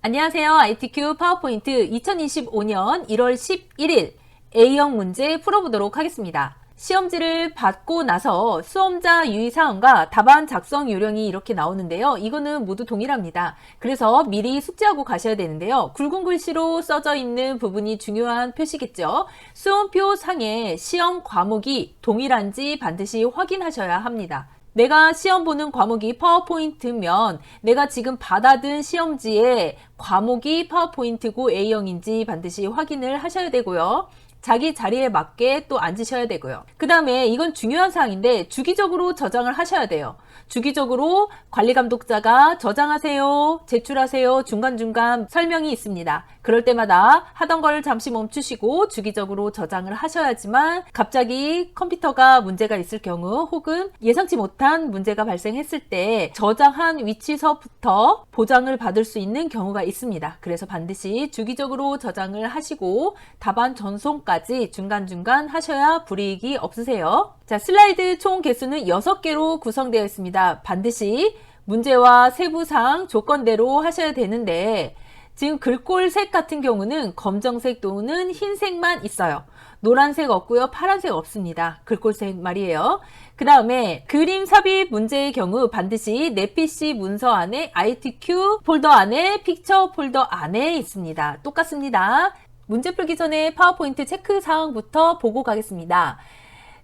안녕하세요. ITQ 파워포인트 2025년 1월 11일 A형 문제 풀어보도록 하겠습니다. 시험지를 받고 나서 수험자 유의사항과 답안 작성 요령이 이렇게 나오는데요. 이거는 모두 동일합니다. 그래서 미리 숙지하고 가셔야 되는데요. 굵은 글씨로 써져 있는 부분이 중요한 표시겠죠. 수험표 상에 시험 과목이 동일한지 반드시 확인하셔야 합니다. 내가 시험 보는 과목이 파워포인트면 내가 지금 받아든 시험지에 과목이 파워포인트고 A형인지 반드시 확인을 하셔야 되고요. 자기 자리에 맞게 또 앉으셔야 되고요. 그 다음에 이건 중요한 사항인데 주기적으로 저장을 하셔야 돼요. 주기적으로 관리감독자가 저장하세요, 제출하세요, 중간중간 설명이 있습니다. 그럴 때마다 하던 걸 잠시 멈추시고 주기적으로 저장을 하셔야지만 갑자기 컴퓨터가 문제가 있을 경우 혹은 예상치 못한 문제가 발생했을 때 저장한 위치서부터 보장을 받을 수 있는 경우가 있습니다. 그래서 반드시 주기적으로 저장을 하시고 답안 전송까지 중간중간 하셔야 불이익이 없으세요. 자, 슬라이드 총 개수는 6개로 구성되어 있습니다. 반드시 문제와 세부사항 조건대로 하셔야 되는데 지금 글꼴색 같은 경우는 검정색 또는 흰색만 있어요. 노란색 없고요. 파란색 없습니다. 글꼴색 말이에요. 그 다음에 그림 삽입 문제의 경우 반드시 내 PC 문서 안에 ITQ 폴더 안에 픽처 폴더 안에 있습니다. 똑같습니다. 문제 풀기 전에 파워포인트 체크 사항부터 보고 가겠습니다.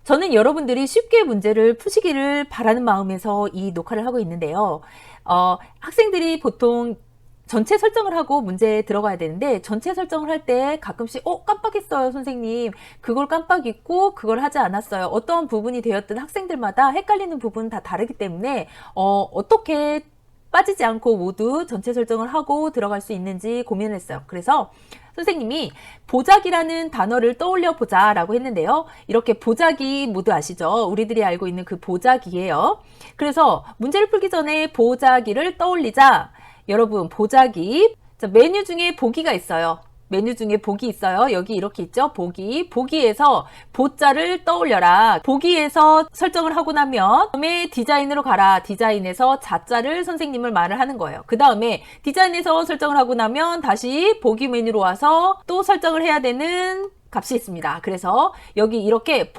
저는 여러분들이 쉽게 문제를 푸시기를 바라는 마음에서 이 녹화를 하고 있는데요. 학생들이 보통 전체 설정을 하고 문제에 들어가야 되는데 전체 설정을 할 때 가끔씩 깜빡했어요 선생님, 그걸 깜빡 잊고 그걸 하지 않았어요. 어떤 부분이 되었든 학생들마다 헷갈리는 부분은 다 다르기 때문에 어떻게 빠지지 않고 모두 전체 설정을 하고 들어갈 수 있는지 고민을 했어요. 그래서 선생님이 보자기라는 단어를 떠올려 보자 라고 했는데요. 이렇게 보자기 모두 아시죠? 우리들이 알고 있는 그 보자기예요. 그래서 문제를 풀기 전에 보자기를 떠올리자. 여러분, 보자기, 메뉴 중에 보기가 있어요. 메뉴 중에 보기 있어요. 여기 이렇게 있죠. 보기에서 보자를 떠올려라. 보기에서 설정을 하고 나면 다음에 디자인으로 가라. 디자인에서 자자를 선생님을 말을 하는 거예요. 그 다음에 디자인에서 설정을 하고 나면 다시 보기 메뉴로 와서 또 설정을 해야 되는 값이 있습니다. 그래서 여기 이렇게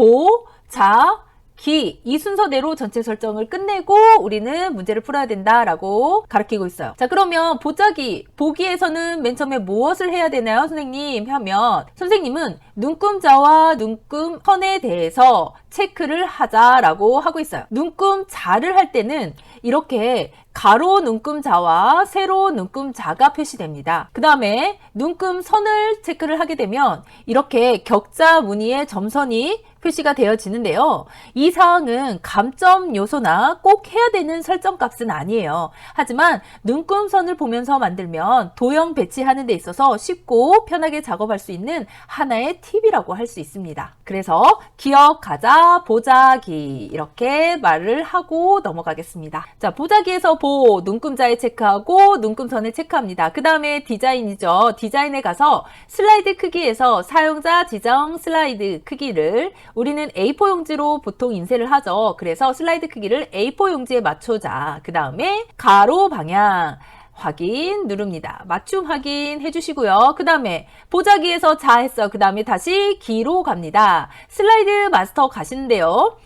이 순서대로 전체 설정을 끝내고 우리는 문제를 풀어야 된다라고 가르치고 있어요. 자, 그러면 보기에서는 맨 처음에 무엇을 해야 되나요, 선생님? 하면 선생님은 눈금자와 눈금선에 대해서 체크를 하자라고 하고 있어요. 눈금자를 할 때는 이렇게 가로 눈금자와 세로 눈금자가 표시됩니다. 그 다음에 눈금선을 체크를 하게 되면 이렇게 격자 무늬의 점선이 표시가 되어지는데요. 이 사항은 감점 요소나 꼭 해야 되는 설정 값은 아니에요. 하지만 눈금선을 보면서 만들면 도형 배치하는 데 있어서 쉽고 편하게 작업할 수 있는 하나의 팁이라고 할 수 있습니다. 그래서 기억하자, 보자기 이렇게 말을 하고 넘어가겠습니다. 자, 보자기에서 눈금자에 체크하고 눈금선에 체크합니다. 그 다음에 디자인이죠. 디자인에 가서 슬라이드 크기에서 사용자 지정 슬라이드 크기를 우리는 A4 용지로 보통 인쇄를 하죠. 그래서 슬라이드 크기를 A4 용지에 맞추자. 그 다음에 가로 방향 확인 누릅니다. 맞춤 확인 해주시고요. 그 다음에 보자기에서 자 했어. 그 다음에 다시 기로 갑니다. 슬라이드 마스터 가시는데요.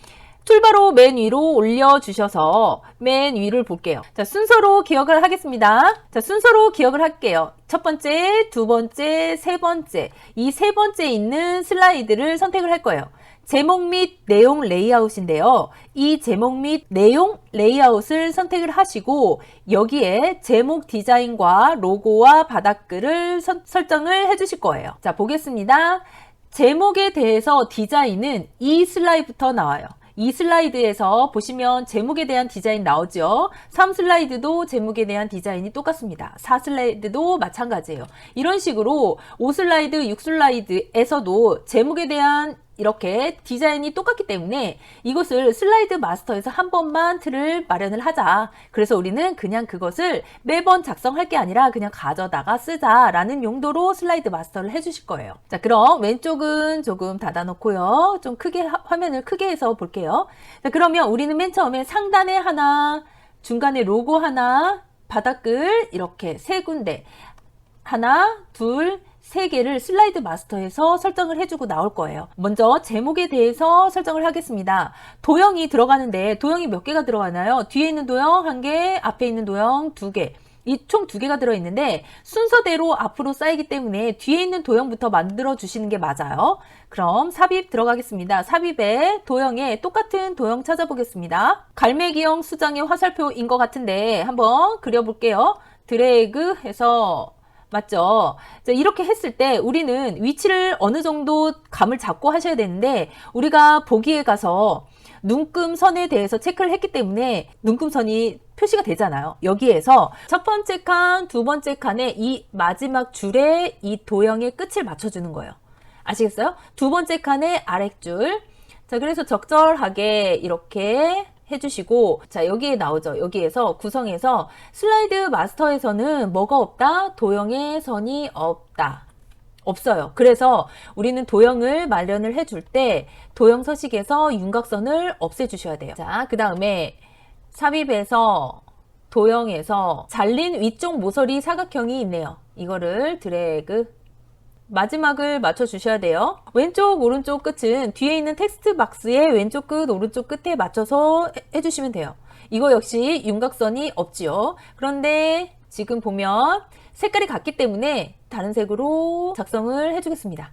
툴바로 맨 위로 올려주셔서 맨 위를 볼게요. 자, 순서로 기억을 하겠습니다. 자, 순서로 기억을 할게요. 첫 번째, 두 번째, 세 번째. 이 세 번째 있는 슬라이드를 선택을 할 거예요. 제목 및 내용 레이아웃인데요. 이 제목 및 내용 레이아웃을 선택을 하시고 여기에 제목 디자인과 로고와 바닥글을 설정을 해주실 거예요. 자, 보겠습니다. 제목에 대해서 디자인은 이 슬라이드부터 나와요. 이 슬라이드에서 보시면 제목에 대한 디자인 나오죠. 3슬라이드도 제목에 대한 디자인이 똑같습니다. 4슬라이드도 마찬가지예요. 이런 식으로 5슬라이드, 6슬라이드에서도 제목에 대한 이렇게 디자인이 똑같기 때문에 이것을 슬라이드 마스터에서 한 번만 틀을 마련을 하자. 그래서 우리는 그냥 그것을 매번 작성할 게 아니라 그냥 가져다가 쓰자라는 용도로 슬라이드 마스터를 해주실 거예요. 자, 그럼 왼쪽은 조금 닫아놓고요. 좀 크게 화면을 크게 해서 볼게요. 자, 그러면 우리는 맨 처음에 상단에 하나, 중간에 로고 하나, 바닥글 이렇게 세 군데 하나, 둘, 세 개를 슬라이드 마스터에서 설정을 해주고 나올 거예요. 먼저 제목에 대해서 설정을 하겠습니다. 도형이 들어가는데 도형이 몇 개가 들어가나요? 뒤에 있는 도형 1개, 앞에 있는 도형 2개. 이 총 2개가 들어있는데 순서대로 앞으로 쌓이기 때문에 뒤에 있는 도형부터 만들어 주시는 게 맞아요. 그럼 삽입 들어가겠습니다. 삽입에 도형에 똑같은 도형 찾아보겠습니다. 갈매기형 수장의 화살표인 것 같은데 한번 그려볼게요. 드래그 해서 맞죠? 자, 이렇게 했을 때 우리는 위치를 어느 정도 감을 잡고 하셔야 되는데 우리가 보기에 가서 눈금선에 대해서 체크를 했기 때문에 눈금선이 표시가 되잖아요. 여기에서 첫 번째 칸, 두 번째 칸에 이 마지막 줄에 이 도형의 끝을 맞춰주는 거예요. 아시겠어요? 두 번째 칸의 아랫줄. 자, 그래서 적절하게 이렇게 해주시고, 자, 여기에 나오죠. 여기에서 구성에서 슬라이드 마스터에서는 뭐가 없다? 도형의 선이 없다. 없어요. 그래서 우리는 도형을 마련을 해줄 때 도형 서식에서 윤곽선을 없애주셔야 돼요. 자, 그 다음에 삽입에서 도형에서 잘린 위쪽 모서리 사각형이 있네요. 이거를 드래그 마지막을 맞춰 주셔야 돼요. 왼쪽 오른쪽 끝은 뒤에 있는 텍스트 박스의 왼쪽 끝 오른쪽 끝에 맞춰서 해주시면 돼요. 이거 역시 윤곽선이 없지요. 그런데 지금 보면 색깔이 같기 때문에 다른 색으로 작성을 해주겠습니다.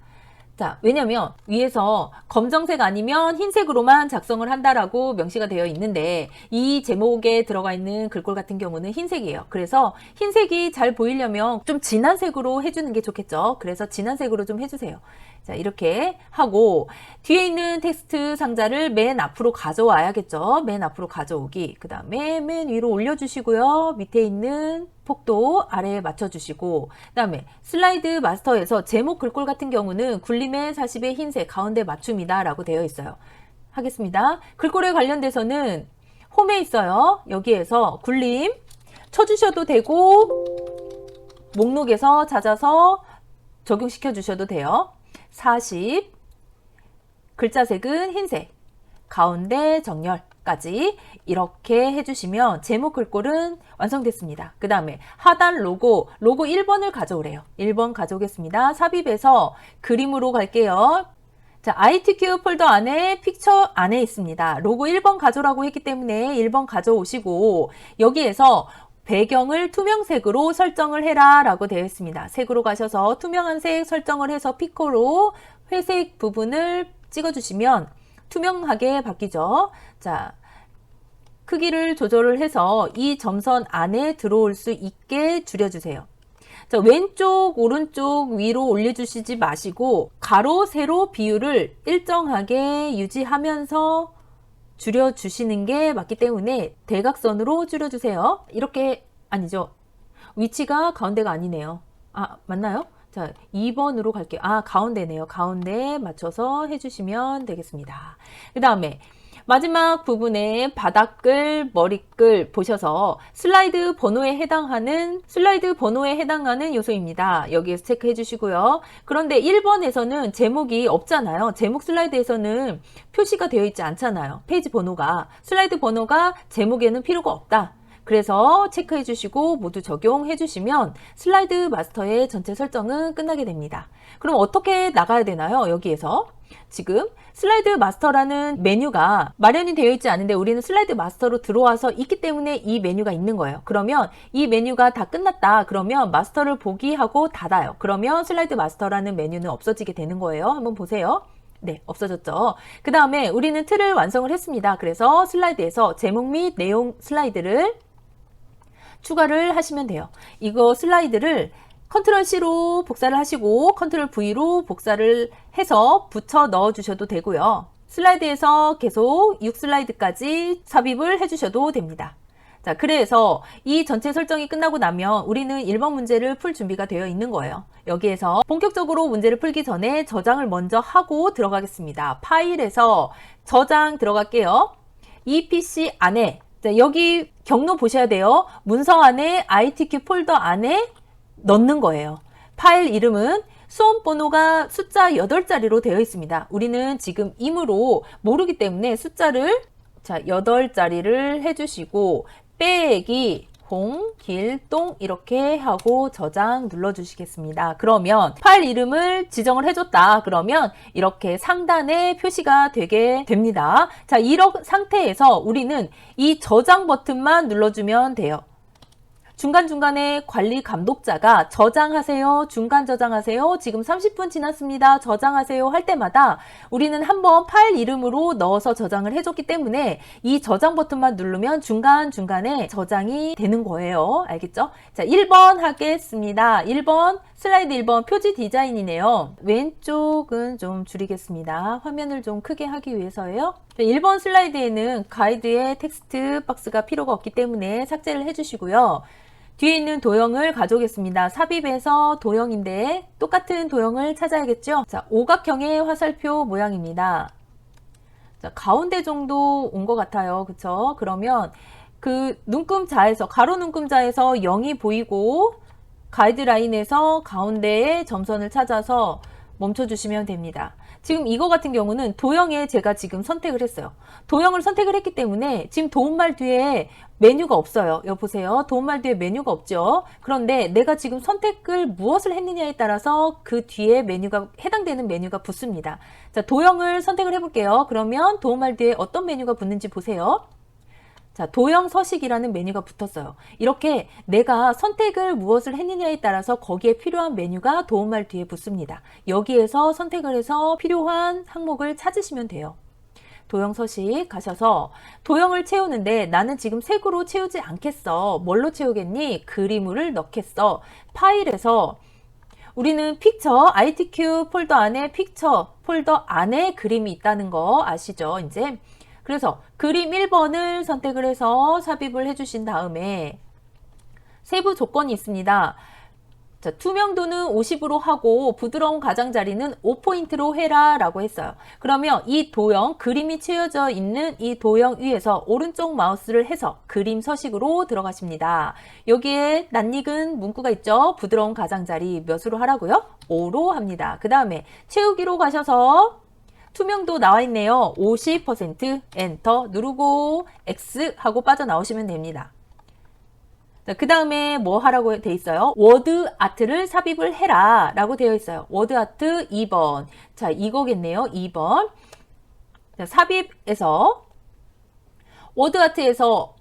자, 왜냐면 위에서 검정색 아니면 흰색으로만 작성을 한다라고 명시가 되어 있는데 이 제목에 들어가 있는 글꼴 같은 경우는 흰색이에요. 그래서 흰색이 잘 보이려면 좀 진한 색으로 해주는 게 좋겠죠. 그래서 진한 색으로 좀 해주세요. 자, 이렇게 하고 뒤에 있는 텍스트 상자를 맨 앞으로 가져와야겠죠. 맨 앞으로 가져오기. 그 다음에 맨 위로 올려주시고요. 밑에 있는 폭도 아래에 맞춰주시고 그 다음에 슬라이드 마스터에서 제목 글꼴 같은 경우는 굴림의 40의 흰색 가운데 맞춤이다 라고 되어 있어요. 하겠습니다. 글꼴에 관련돼서는 홈에 있어요. 여기에서 굴림 쳐주셔도 되고 목록에서 찾아서 적용시켜 주셔도 돼요. 40 글자색은 흰색 가운데 정렬까지 이렇게 해주시면 제목 글꼴은 완성됐습니다. 그 다음에 하단 로고 1번을 가져오래요. 1번 가져오겠습니다. 삽입에서 그림으로 갈게요. 자, ITQ 폴더 안에 픽처 안에 있습니다. 로고 1번 가져오라고 했기 때문에 1번 가져오시고 여기에서 배경을 투명색으로 설정을 해라 라고 되어 있습니다. 색으로 가셔서 투명한 색 설정을 해서 피코로 회색 부분을 찍어주시면 투명하게 바뀌죠. 자, 크기를 조절을 해서 이 점선 안에 들어올 수 있게 줄여주세요. 자, 왼쪽, 오른쪽, 위로 올려주시지 마시고 가로, 세로 비율을 일정하게 유지하면서 줄여주시는 게 맞기 때문에 대각선으로 줄여주세요. 이렇게 아니죠. 위치가 가운데가 아니네요. 아, 맞나요? 자, 2번으로 갈게요. 아, 가운데네요. 가운데에 맞춰서 해주시면 되겠습니다. 그 다음에 마지막 부분에 바닥글, 머리글 보셔서 슬라이드 번호에 해당하는 요소입니다. 여기에서 체크해 주시고요. 그런데 1번에서는 제목이 없잖아요. 제목 슬라이드에서는 표시가 되어 있지 않잖아요. 페이지 번호가. 슬라이드 번호가 제목에는 필요가 없다. 그래서 체크해 주시고 모두 적용해 주시면 슬라이드 마스터의 전체 설정은 끝나게 됩니다. 그럼 어떻게 나가야 되나요? 여기에서 지금 슬라이드 마스터라는 메뉴가 마련이 되어 있지 않은데 우리는 슬라이드 마스터로 들어와서 있기 때문에 이 메뉴가 있는 거예요. 그러면 이 메뉴가 다 끝났다. 그러면 마스터를 보기 하고 닫아요. 그러면 슬라이드 마스터라는 메뉴는 없어지게 되는 거예요. 한번 보세요. 네, 없어졌죠. 그 다음에 우리는 틀을 완성을 했습니다. 그래서 슬라이드에서 제목 및 내용 슬라이드를 추가를 하시면 돼요. 이거 슬라이드를 컨트롤 C로 복사를 하시고 컨트롤 V로 복사를 해서 붙여 넣어 주셔도 되고요. 슬라이드에서 계속 6슬라이드까지 삽입을 해 주셔도 됩니다. 자, 그래서 이 전체 설정이 끝나고 나면 우리는 1번 문제를 풀 준비가 되어 있는 거예요. 여기에서 본격적으로 문제를 풀기 전에 저장을 먼저 하고 들어가겠습니다. 파일에서 저장 들어갈게요. 이 PC 안에 자, 여기 경로 보셔야 돼요. 문서 안에 ITQ 폴더 안에 넣는 거예요. 파일 이름은 수험 번호가 숫자 8자리로 되어 있습니다. 우리는 지금 임으로 모르기 때문에 숫자를 자 8자리를 해주시고 빼기 홍길동 이렇게 하고 저장 눌러주시겠습니다. 그러면 파일 이름을 지정을 해줬다. 그러면 이렇게 상단에 표시가 되게 됩니다. 자, 이런 상태에서 우리는 이 저장 버튼만 눌러주면 돼요. 중간중간에 관리 감독자가 저장하세요, 중간 저장하세요, 지금 30분 지났습니다, 저장하세요 할 때마다 우리는 한번 파일 이름으로 넣어서 저장을 해줬기 때문에 이 저장 버튼만 누르면 중간중간에 저장이 되는 거예요. 알겠죠? 자, 1번 하겠습니다. 1번 슬라이드 1번 표지 디자인이네요. 왼쪽은 좀 줄이겠습니다. 화면을 좀 크게 하기 위해서예요. 1번 슬라이드에는 가이드에 텍스트 박스가 필요가 없기 때문에 삭제를 해주시고요. 뒤에 있는 도형을 가져오겠습니다. 삽입에서 도형인데 똑같은 도형을 찾아야겠죠? 자, 오각형의 화살표 모양입니다. 자, 가운데 정도 온 것 같아요. 그쵸? 그러면 그 눈금자에서, 가로 눈금자에서 0이 보이고 가이드라인에서 가운데에 점선을 찾아서 멈춰주시면 됩니다. 지금 이거 같은 경우는 도형에 제가 지금 선택을 했어요. 도형을 선택을 했기 때문에 지금 도움말 뒤에 메뉴가 없어요. 여기 보세요. 도움말 뒤에 메뉴가 없죠. 그런데 내가 지금 선택을 무엇을 했느냐에 따라서 그 뒤에 메뉴가, 해당되는 메뉴가 붙습니다. 자, 도형을 선택을 해볼게요. 그러면 도움말 뒤에 어떤 메뉴가 붙는지 보세요. 자, 도형 서식이라는 메뉴가 붙었어요. 이렇게 내가 선택을 무엇을 했느냐에 따라서 거기에 필요한 메뉴가 도움말 뒤에 붙습니다. 여기에서 선택을 해서 필요한 항목을 찾으시면 돼요. 도형 서식 가셔서 도형을 채우는데 나는 지금 색으로 채우지 않겠어. 뭘로 채우겠니? 그림을 넣겠어. 파일에서 우리는 픽처, ITQ 폴더 안에 픽처 폴더 안에 그림이 있다는 거 아시죠? 이제 그래서 그림 1번을 선택을 해서 삽입을 해주신 다음에 세부 조건이 있습니다. 자, 투명도는 50으로 하고 부드러운 가장자리는 5포인트로 해라 라고 했어요. 그러면 이 도형, 그림이 채워져 있는 이 도형 위에서 오른쪽 마우스를 해서 그림 서식으로 들어가십니다. 여기에 낯익은 문구가 있죠. 부드러운 가장자리 몇으로 하라고요? 5로 합니다. 그 다음에 채우기로 가셔서 투명도 나와 있네요. 50% 엔터 누르고 X 하고 빠져나오시면 됩니다. 그 다음에 뭐 하라고 돼 있어요? 워드 아트를 삽입을 해라 라고 되어 있어요. 워드 아트 2번. 자, 이거겠네요. 2번. 자, 삽입에서 워드 아트에서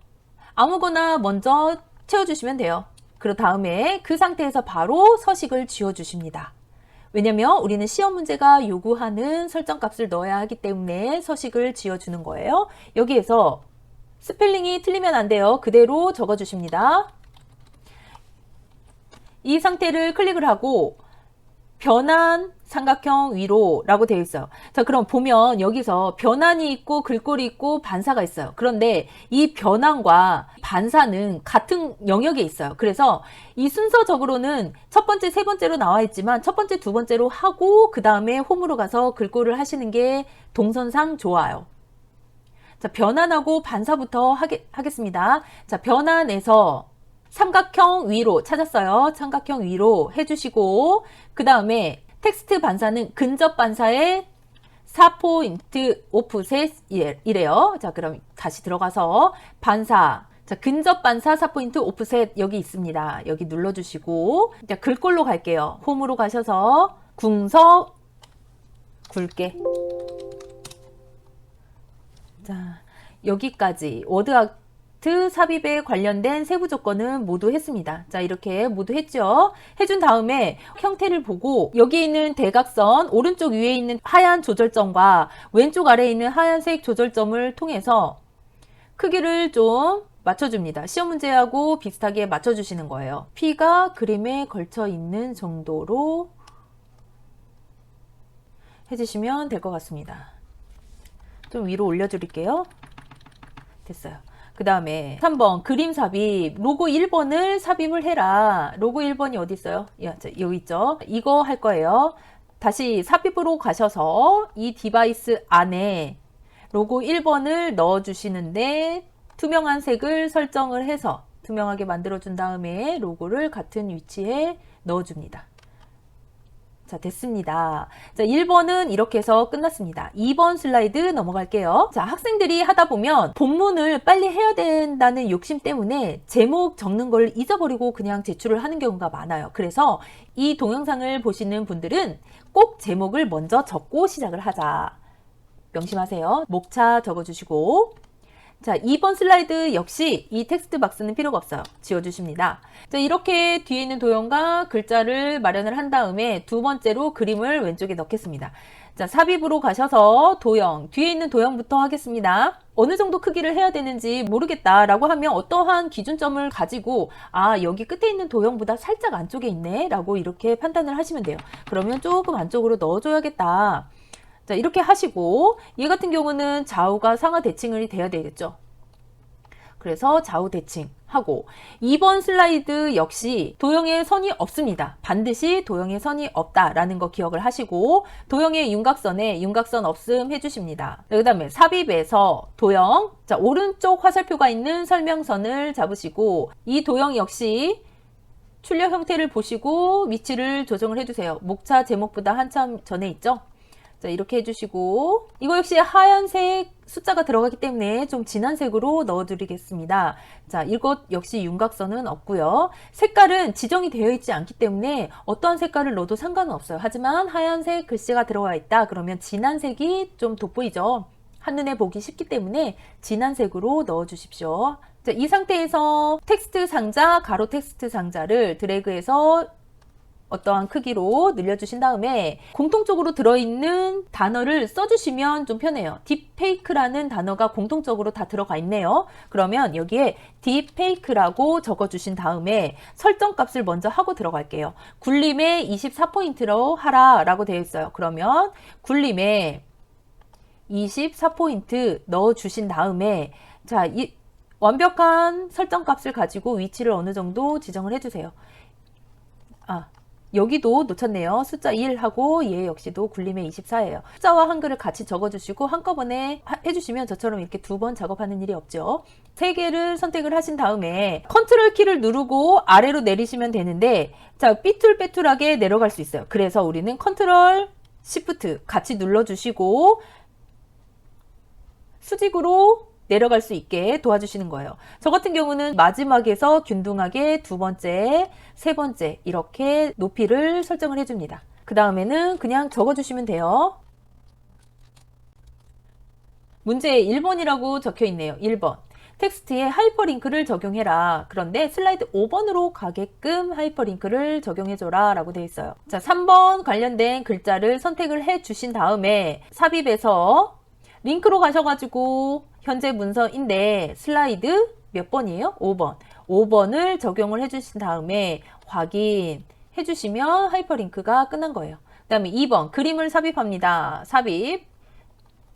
아무거나 먼저 채워주시면 돼요. 그 다음에 그 상태에서 바로 서식을 지워주십니다. 왜냐면 우리는 시험 문제가 요구하는 설정값을 넣어야 하기 때문에 서식을 지어주는 거예요. 여기에서 스펠링이 틀리면 안 돼요. 그대로 적어주십니다. 이 상태를 클릭을 하고 변환 삼각형 위로 라고 되어 있어요. 자, 그럼 보면 여기서 변환이 있고 글꼴이 있고 반사가 있어요. 그런데 이 변환과 반사는 같은 영역에 있어요. 그래서 이 순서적으로는 첫 번째, 세 번째로 나와 있지만 첫 번째, 두 번째로 하고 그 다음에 홈으로 가서 글꼴을 하시는 게 동선상 좋아요. 자, 변환하고 반사부터 하겠습니다. 자, 변환에서 삼각형 위로 찾았어요. 삼각형 위로 해주시고 그 다음에 텍스트 반사는 근접 반사에 4포인트 오프셋 이래요. 자, 그럼 다시 들어가서 반사. 자, 근접 반사 4포인트 오프셋 여기 있습니다. 여기 눌러주시고 자, 글꼴로 갈게요. 홈으로 가셔서 궁서 굵게. 자, 여기까지 워드 아트 삽입에 관련된 세부 조건은 모두 했습니다. 자, 이렇게 모두 했죠. 해준 다음에 형태를 보고 여기 있는 대각선 오른쪽 위에 있는 하얀 조절점과 왼쪽 아래에 있는 하얀색 조절점을 통해서 크기를 좀 맞춰줍니다. 시험 문제하고 비슷하게 맞춰주시는 거예요. P가 그림에 걸쳐 있는 정도로 해주시면 될 것 같습니다. 좀 위로 올려드릴게요. 됐어요. 그 다음에 3번 그림 삽입 로고 1번을 삽입을 해라. 로고 1번이 어디 있어요? 여기 있죠. 이거 할 거예요. 다시 삽입으로 가셔서 이 디바이스 안에 로고 1번을 넣어 주시는데 투명한 색을 설정을 해서 투명하게 만들어 준 다음에 로고를 같은 위치에 넣어 줍니다. 자, 됐습니다. 자, 1번은 이렇게 해서 끝났습니다. 2번 슬라이드 넘어갈게요. 자, 학생들이 하다 보면 본문을 빨리 해야 된다는 욕심 때문에 제목 적는 걸 잊어버리고 그냥 제출을 하는 경우가 많아요. 그래서 이 동영상을 보시는 분들은 꼭 제목을 먼저 적고 시작을 하자. 명심하세요. 목차 적어주시고, 자, 2번 슬라이드 역시 이 텍스트 박스는 필요가 없어요. 지워주십니다. 자, 이렇게 뒤에 있는 도형과 글자를 마련을 한 다음에 두 번째로 그림을 왼쪽에 넣겠습니다. 자, 삽입으로 가셔서 도형, 뒤에 있는 도형부터 하겠습니다. 어느 정도 크기를 해야 되는지 모르겠다라고 하면 어떠한 기준점을 가지고 아, 여기 끝에 있는 도형보다 살짝 안쪽에 있네 라고 이렇게 판단을 하시면 돼요. 그러면 조금 안쪽으로 넣어줘야겠다. 자, 이렇게 하시고 얘 같은 경우는 좌우가 상하 대칭이 돼야 되겠죠. 그래서 좌우 대칭 하고 2번 슬라이드 역시 도형에 선이 없습니다. 반드시 도형에 선이 없다라는 거 기억을 하시고 도형의 윤곽선에 윤곽선 없음 해주십니다. 그 다음에 삽입에서 도형, 자, 오른쪽 화살표가 있는 설명선을 잡으시고 이 도형 역시 출력 형태를 보시고 위치를 조정을 해주세요. 목차 제목보다 한참 전에 있죠. 자, 이렇게 해주시고 이거 역시 하얀색 숫자가 들어가기 때문에 좀 진한 색으로 넣어드리겠습니다. 자, 이것 역시 윤곽선은 없고요. 색깔은 지정이 되어 있지 않기 때문에 어떠한 색깔을 넣어도 상관은 없어요. 하지만 하얀색 글씨가 들어가 있다 그러면 진한 색이 좀 돋보이죠. 한눈에 보기 쉽기 때문에 진한 색으로 넣어주십시오. 자, 이 상태에서 텍스트 상자, 가로 텍스트 상자를 드래그해서 어떠한 크기로 늘려주신 다음에 공통적으로 들어있는 단어를 써주시면 좀 편해요. 딥페이크라는 단어가 공통적으로 다 들어가 있네요. 그러면 여기에 딥페이크라고 적어주신 다음에 설정값을 먼저 하고 들어갈게요. 굴림에 24포인트로 하라 라고 되어 있어요. 그러면 굴림에 24포인트 넣어주신 다음에 자, 이 완벽한 설정값을 가지고 위치를 어느 정도 지정을 해주세요. 여기도 놓쳤네요. 숫자 1하고 얘 역시도 굴림의 24예요. 숫자와 한글을 같이 적어주시고 한꺼번에 해주시면 저처럼 이렇게 두 번 작업하는 일이 없죠. 세 개를 선택을 하신 다음에 컨트롤 키를 누르고 아래로 내리시면 되는데 자, 삐뚤빼뚤하게 내려갈 수 있어요. 그래서 우리는 컨트롤 시프트 같이 눌러주시고 수직으로 내려갈 수 있게 도와주시는 거예요. 저 같은 경우는 마지막에서 균등하게 두 번째, 세 번째 이렇게 높이를 설정을 해줍니다. 그 다음에는 그냥 적어주시면 돼요. 문제 1번이라고 적혀 있네요. 1번. 텍스트에 하이퍼링크를 적용해라. 그런데 슬라이드 5번으로 가게끔 하이퍼링크를 적용해줘라 라고 되어 있어요. 자, 3번 관련된 글자를 선택을 해 주신 다음에 삽입에서 링크로 가셔가지고 현재 문서인데 슬라이드 몇 번이에요? 5번. 5번을 적용을 해주신 다음에 확인해 주시면 하이퍼링크가 끝난 거예요. 그 다음에 2번 그림을 삽입합니다. 삽입.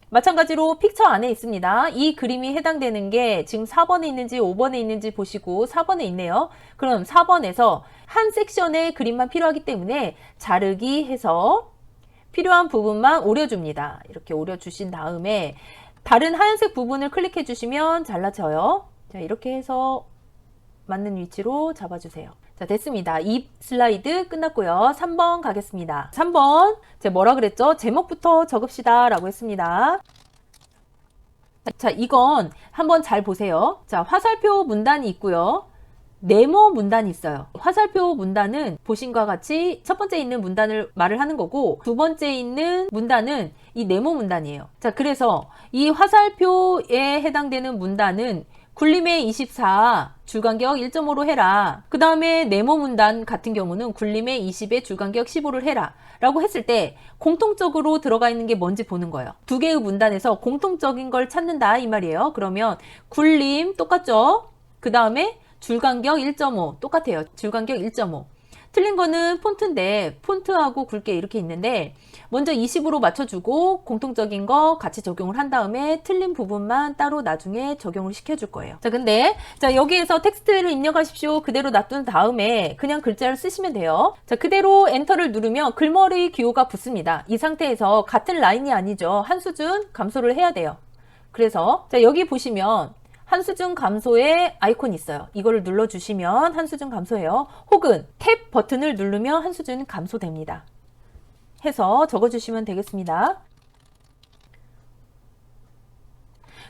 마찬가지로 픽처 안에 있습니다. 이 그림이 해당되는 게 지금 4번에 있는지 5번에 있는지 보시고 4번에 있네요. 그럼 4번에서 한 섹션의 그림만 필요하기 때문에 자르기 해서 필요한 부분만 오려줍니다. 이렇게 오려주신 다음에 다른 하얀색 부분을 클릭해 주시면 잘라져요. 자, 이렇게 해서 맞는 위치로 잡아주세요. 자, 됐습니다. 이 슬라이드 끝났고요. 3번 가겠습니다. 3번 제가 뭐라 그랬죠? 제목부터 적읍시다 라고 했습니다. 자, 이건 한번 잘 보세요. 자, 화살표 문단이 있고요. 네모 문단이 있어요. 화살표 문단은 보신과 같이 첫 번째 있는 문단을 말을 하는 거고 두 번째 있는 문단은 이 네모 문단이에요. 자, 그래서 이 화살표에 해당되는 문단은 굴림의 24 줄간격 1.5로 해라. 그 다음에 네모 문단 같은 경우는 굴림의 20에 줄간격 15를 해라 라고 했을 때 공통적으로 들어가 있는 게 뭔지 보는 거예요. 두 개의 문단에서 공통적인 걸 찾는다 이 말이에요. 그러면 굴림 똑같죠? 그 다음에 줄간격 1.5 똑같아요. 줄간격 1.5. 틀린 거는 폰트인데 폰트하고 굵게 이렇게 있는데 먼저 20으로 맞춰주고 공통적인 거 같이 적용을 한 다음에 틀린 부분만 따로 나중에 적용을 시켜줄 거예요. 자, 근데 자, 여기에서 텍스트를 입력하십시오. 그대로 놔둔 다음에 그냥 글자를 쓰시면 돼요. 자, 그대로 엔터를 누르면 글머리 기호가 붙습니다. 이 상태에서 같은 라인이 아니죠. 한 수준 감소를 해야 돼요. 그래서 자, 여기 보시면 한 수준 감소의 아이콘이 있어요. 이거를 눌러주시면 한 수준 감소해요. 혹은 탭 버튼을 누르면 한 수준 감소됩니다. 해서 적어주시면 되겠습니다.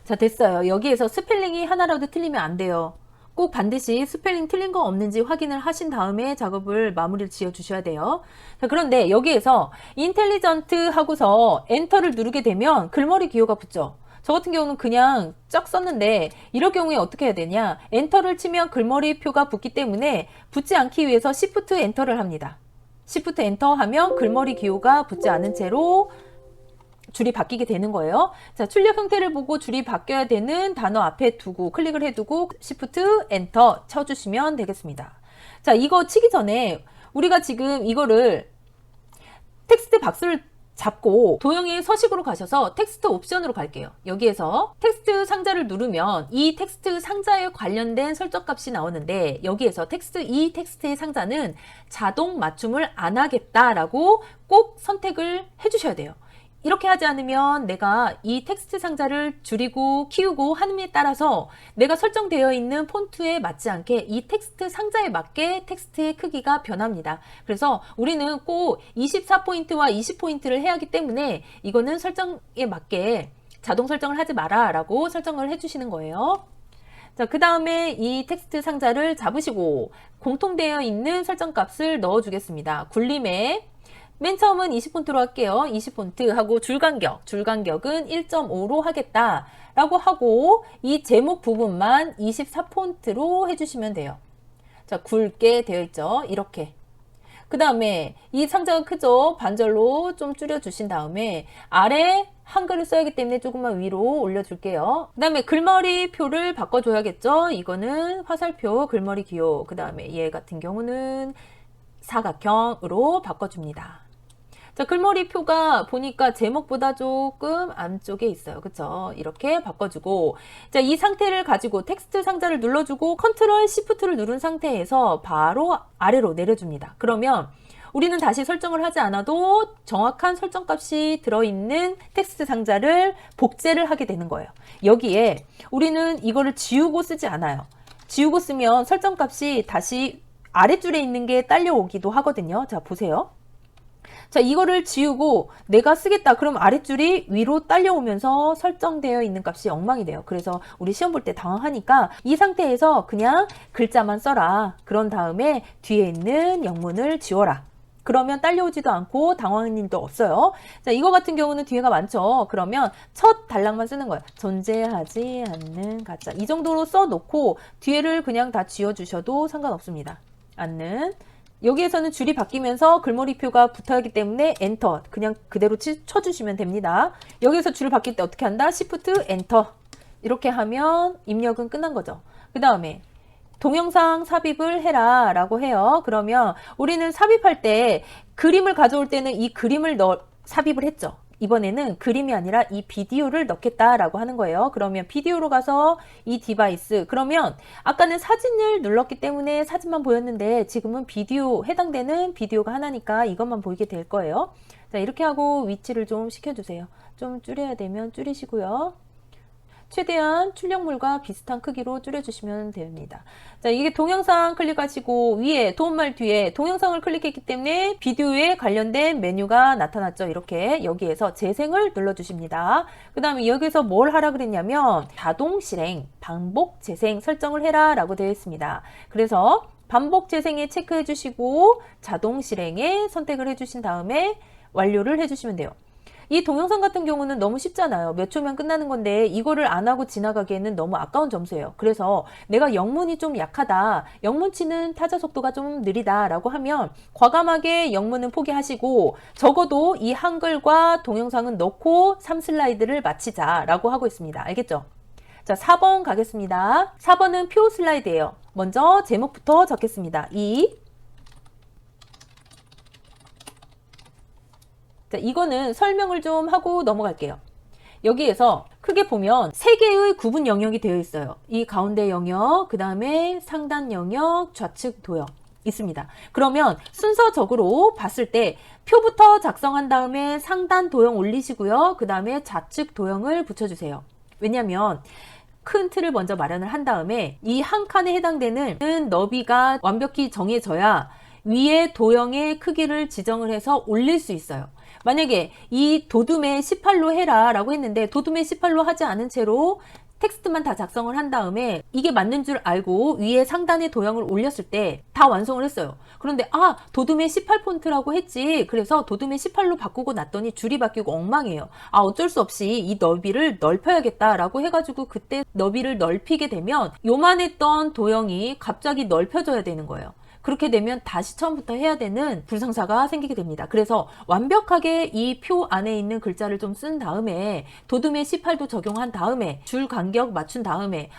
자, 됐어요. 여기에서 스펠링이 하나라도 틀리면 안 돼요. 꼭 반드시 스펠링 틀린 거 없는지 확인을 하신 다음에 작업을 마무리를 지어 주셔야 돼요. 자, 그런데 여기에서 인텔리전트 하고서 엔터를 누르게 되면 글머리 기호가 붙죠. 저 같은 경우는 그냥 쫙 썼는데 이럴 경우에 어떻게 해야 되냐, 엔터를 치면 글머리 표가 붙기 때문에 붙지 않기 위해서 Shift 엔터를 합니다. Shift 엔터 하면 글머리 기호가 붙지 않은 채로 줄이 바뀌게 되는 거예요. 자, 출력 형태를 보고 줄이 바뀌어야 되는 단어 앞에 두고 클릭을 해두고 Shift 엔터 쳐주시면 되겠습니다. 자, 이거 치기 전에 우리가 지금 이거를 텍스트 박스를 잡고 도형의 서식으로 가셔서 텍스트 옵션으로 갈게요. 여기에서 텍스트 상자를 누르면 이 텍스트 상자에 관련된 설정값이 나오는데 여기에서 이 텍스트의 상자는 자동 맞춤을 안 하겠다라고 꼭 선택을 해주셔야 돼요. 이렇게 하지 않으면 내가 이 텍스트 상자를 줄이고 키우고 함에 따라서 내가 설정되어 있는 폰트에 맞지 않게 이 텍스트 상자에 맞게 텍스트의 크기가 변합니다. 그래서 우리는 꼭 24포인트와 20포인트를 해야 하기 때문에 이거는 설정에 맞게 자동 설정을 하지 마라 라고 설정을 해주시는 거예요. 자, 그 다음에 이 텍스트 상자를 잡으시고 공통되어 있는 설정값을 넣어주겠습니다. 굴림에 맨 처음은 20폰트로 할게요. 20폰트 하고 줄간격은 1.5로 하겠다 라고 하고 이 제목 부분만 24폰트로 해주시면 돼요. 자, 굵게 되어 있죠. 이렇게. 그 다음에 이 상자가 크죠. 반절로 좀 줄여주신 다음에 아래 한글을 써야 하기 때문에 조금만 위로 올려줄게요. 그 다음에 글머리 표를 바꿔줘야겠죠. 이거는 화살표 글머리 기호. 그 다음에 얘 같은 경우는 사각형으로 바꿔줍니다. 자, 글머리 표가 보니까 제목보다 조금 안쪽에 있어요. 그쵸? 이렇게 바꿔주고, 자, 이 상태를 가지고 텍스트 상자를 눌러주고 컨트롤 시프트를 누른 상태에서 바로 아래로 내려줍니다. 그러면 우리는 다시 설정을 하지 않아도 정확한 설정값이 들어있는 텍스트 상자를 복제를 하게 되는 거예요. 여기에 우리는 이거를 지우고 쓰지 않아요. 지우고 쓰면 설정값이 다시 아랫줄에 있는 게 딸려오기도 하거든요. 자, 보세요. 자, 이거를 지우고 내가 쓰겠다. 그럼 아랫줄이 위로 딸려오면서 설정되어 있는 값이 엉망이 돼요. 그래서 우리 시험 볼 때 당황하니까 이 상태에서 그냥 글자만 써라. 그런 다음에 뒤에 있는 영문을 지워라. 그러면 딸려오지도 않고 당황한 일도 없어요. 자, 이거 같은 경우는 뒤에가 많죠. 그러면 첫 단락만 쓰는 거예요. 존재하지 않는 가짜. 이 정도로 써놓고 뒤에를 그냥 다 지워주셔도 상관없습니다. 않는. 여기에서는 줄이 바뀌면서 글머리표가 붙어야하기 때문에 엔터 그냥 그대로 쳐주시면 됩니다. 여기에서 줄을 바뀔 때 어떻게 한다? Shift 엔터 이렇게 하면 입력은 끝난 거죠. 그 다음에 동영상 삽입을 해라 라고 해요. 그러면 우리는 삽입할 때 그림을 가져올 때는 이 그림을 삽입을 했죠. 이번에는 그림이 아니라 이 비디오를 넣겠다라고 하는 거예요. 그러면 비디오로 가서 이 디바이스, 그러면 아까는 사진을 눌렀기 때문에 사진만 보였는데 지금은 비디오, 해당되는 비디오가 하나니까 이것만 보이게 될 거예요. 자, 이렇게 하고 위치를 좀 시켜주세요. 좀 줄여야 되면 줄이시고요. 최대한 출력물과 비슷한 크기로 줄여주시면 됩니다. 자, 이게 동영상 클릭하시고 위에 도움말 뒤에 동영상을 클릭했기 때문에 비디오에 관련된 메뉴가 나타났죠. 이렇게 여기에서 재생을 눌러주십니다. 그 다음에 여기서 뭘 하라 그랬냐면 자동 실행, 반복 재생 설정을 해라 라고 되어 있습니다. 그래서 반복 재생에 체크해 주시고 자동 실행에 선택을 해주신 다음에 완료를 해주시면 돼요. 이 동영상 같은 경우는 너무 쉽잖아요. 몇 초면 끝나는 건데 이거를 안 하고 지나가기에는 너무 아까운 점수예요. 그래서 내가 영문이 좀 약하다, 영문 치는 타자 속도가 좀 느리다 라고 하면 과감하게 영문은 포기하시고 적어도 이 한글과 동영상은 넣고 3슬라이드를 마치자 라고 하고 있습니다. 알겠죠? 자, 4번 가겠습니다. 4번은 표 슬라이드예요. 먼저 제목부터 적겠습니다. 자, 이거는 설명을 좀 하고 넘어갈게요. 여기에서 크게 보면 3개의 구분 영역이 되어 있어요. 이 가운데 영역, 그 다음에 상단 영역, 좌측 도형 있습니다. 그러면 순서적으로 봤을 때 표부터 작성한 다음에 상단 도형 올리시고요. 그 다음에 좌측 도형을 붙여주세요. 왜냐하면 큰 틀을 먼저 마련을 한 다음에 이 한 칸에 해당되는 너비가 완벽히 정해져야 위에 도형의 크기를 지정을 해서 올릴 수 있어요. 만약에 이 도둠의 18로 해라 라고 했는데 도둠의 18로 하지 않은 채로 텍스트만 다 작성을 한 다음에 이게 맞는 줄 알고 위에 상단에 도형을 올렸을 때 다 완성을 했어요. 그런데 도둠의 18 폰트라고 했지. 그래서 도둠의 18로 바꾸고 났더니 줄이 바뀌고 엉망이에요. 어쩔 수 없이 이 너비를 넓혀야겠다라고 해가지고 그때 너비를 넓히게 되면 요만했던 도형이 갑자기 넓혀져야 되는 거예요. 그렇게 되면 다시 처음부터 해야 되는 불상사가 생기게 됩니다. 그래서 완벽하게 이 표 안에 있는 글자를 좀 쓴 다음에 도둠의 18도 적용한 다음에 줄 간격 맞춘 다음에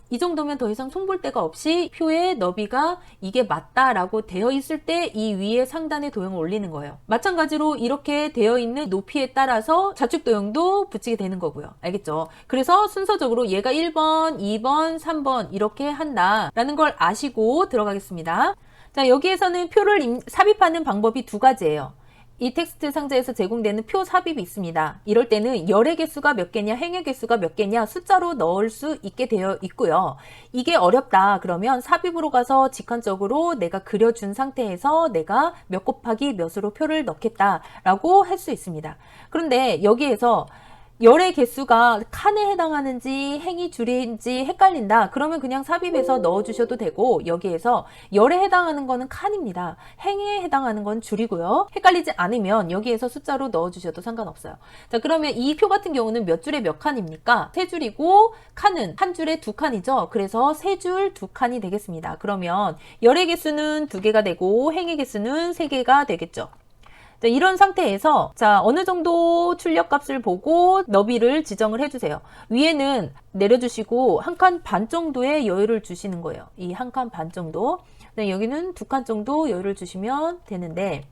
이 정도면 더 이상 손볼 데가 없이 표의 너비가 이게 맞다라고 되어 있을 때 이 위에 상단에 도형을 올리는 거예요. 마찬가지로 이렇게 되어 있는 높이에 따라서 좌측 도형도 붙이게 되는 거고요. 알겠죠? 그래서 순서적으로 얘가 1번, 2번, 3번 이렇게 한다라는 걸 아시고 들어가겠습니다. 자, 여기에서는 표를 삽입하는 방법이 두 가지예요. 이 텍스트 상자에서 제공되는 표 삽입이 있습니다. 이럴 때는 열의 개수가 몇 개냐, 행의 개수가 몇 개냐 숫자로 넣을 수 있게 되어 있고요. 이게 어렵다 그러면 삽입으로 가서 직관적으로 내가 그려준 상태에서 내가 몇 곱하기 몇으로 표를 넣겠다라고 할 수 있습니다. 그런데 여기에서 열의 개수가 칸에 해당하는지 행이 줄인지 헷갈린다. 그러면 그냥 삽입해서 넣어주셔도 되고 여기에서 열에 해당하는 거는 칸입니다. 행에 해당하는 건 줄이고요. 헷갈리지 않으면 여기에서 숫자로 넣어주셔도 상관없어요. 자, 그러면 이 표 같은 경우는 몇 줄에 몇 칸입니까? 세 줄이고 칸은 한 줄에 두 칸이죠. 그래서 세 줄 두 칸이 되겠습니다. 그러면 열의 개수는 두 개가 되고 행의 개수는 세 개가 되겠죠. 이런 상태에서 어느 정도 출력값을 보고 너비를 지정을 해주세요. 위에는 내려주시고 한 칸 반 정도의 여유를 주시는 거예요. 이 한 칸 반 정도. 여기는 두 칸 정도 여유를 주시면 되는데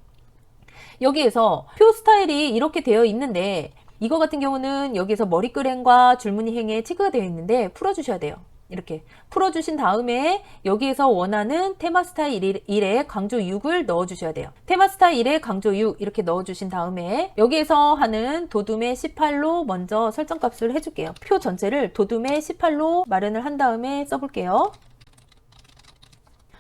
여기에서 표 스타일이 이렇게 되어 있는데 이거 같은 경우는 여기서 머리글행과 줄무늬 행에 체크가 되어 있는데 풀어주셔야 돼요. 이렇게 풀어주신 다음에 여기에서 원하는 테마 스타일 1에 강조 6을 넣어주셔야 돼요. 테마 스타일 1에 강조 6 이렇게 넣어주신 다음에 여기에서 하는 도둠의 18로 먼저 설정값을 해줄게요. 표 전체를 도둠의 18로 마련을 한 다음에 써볼게요.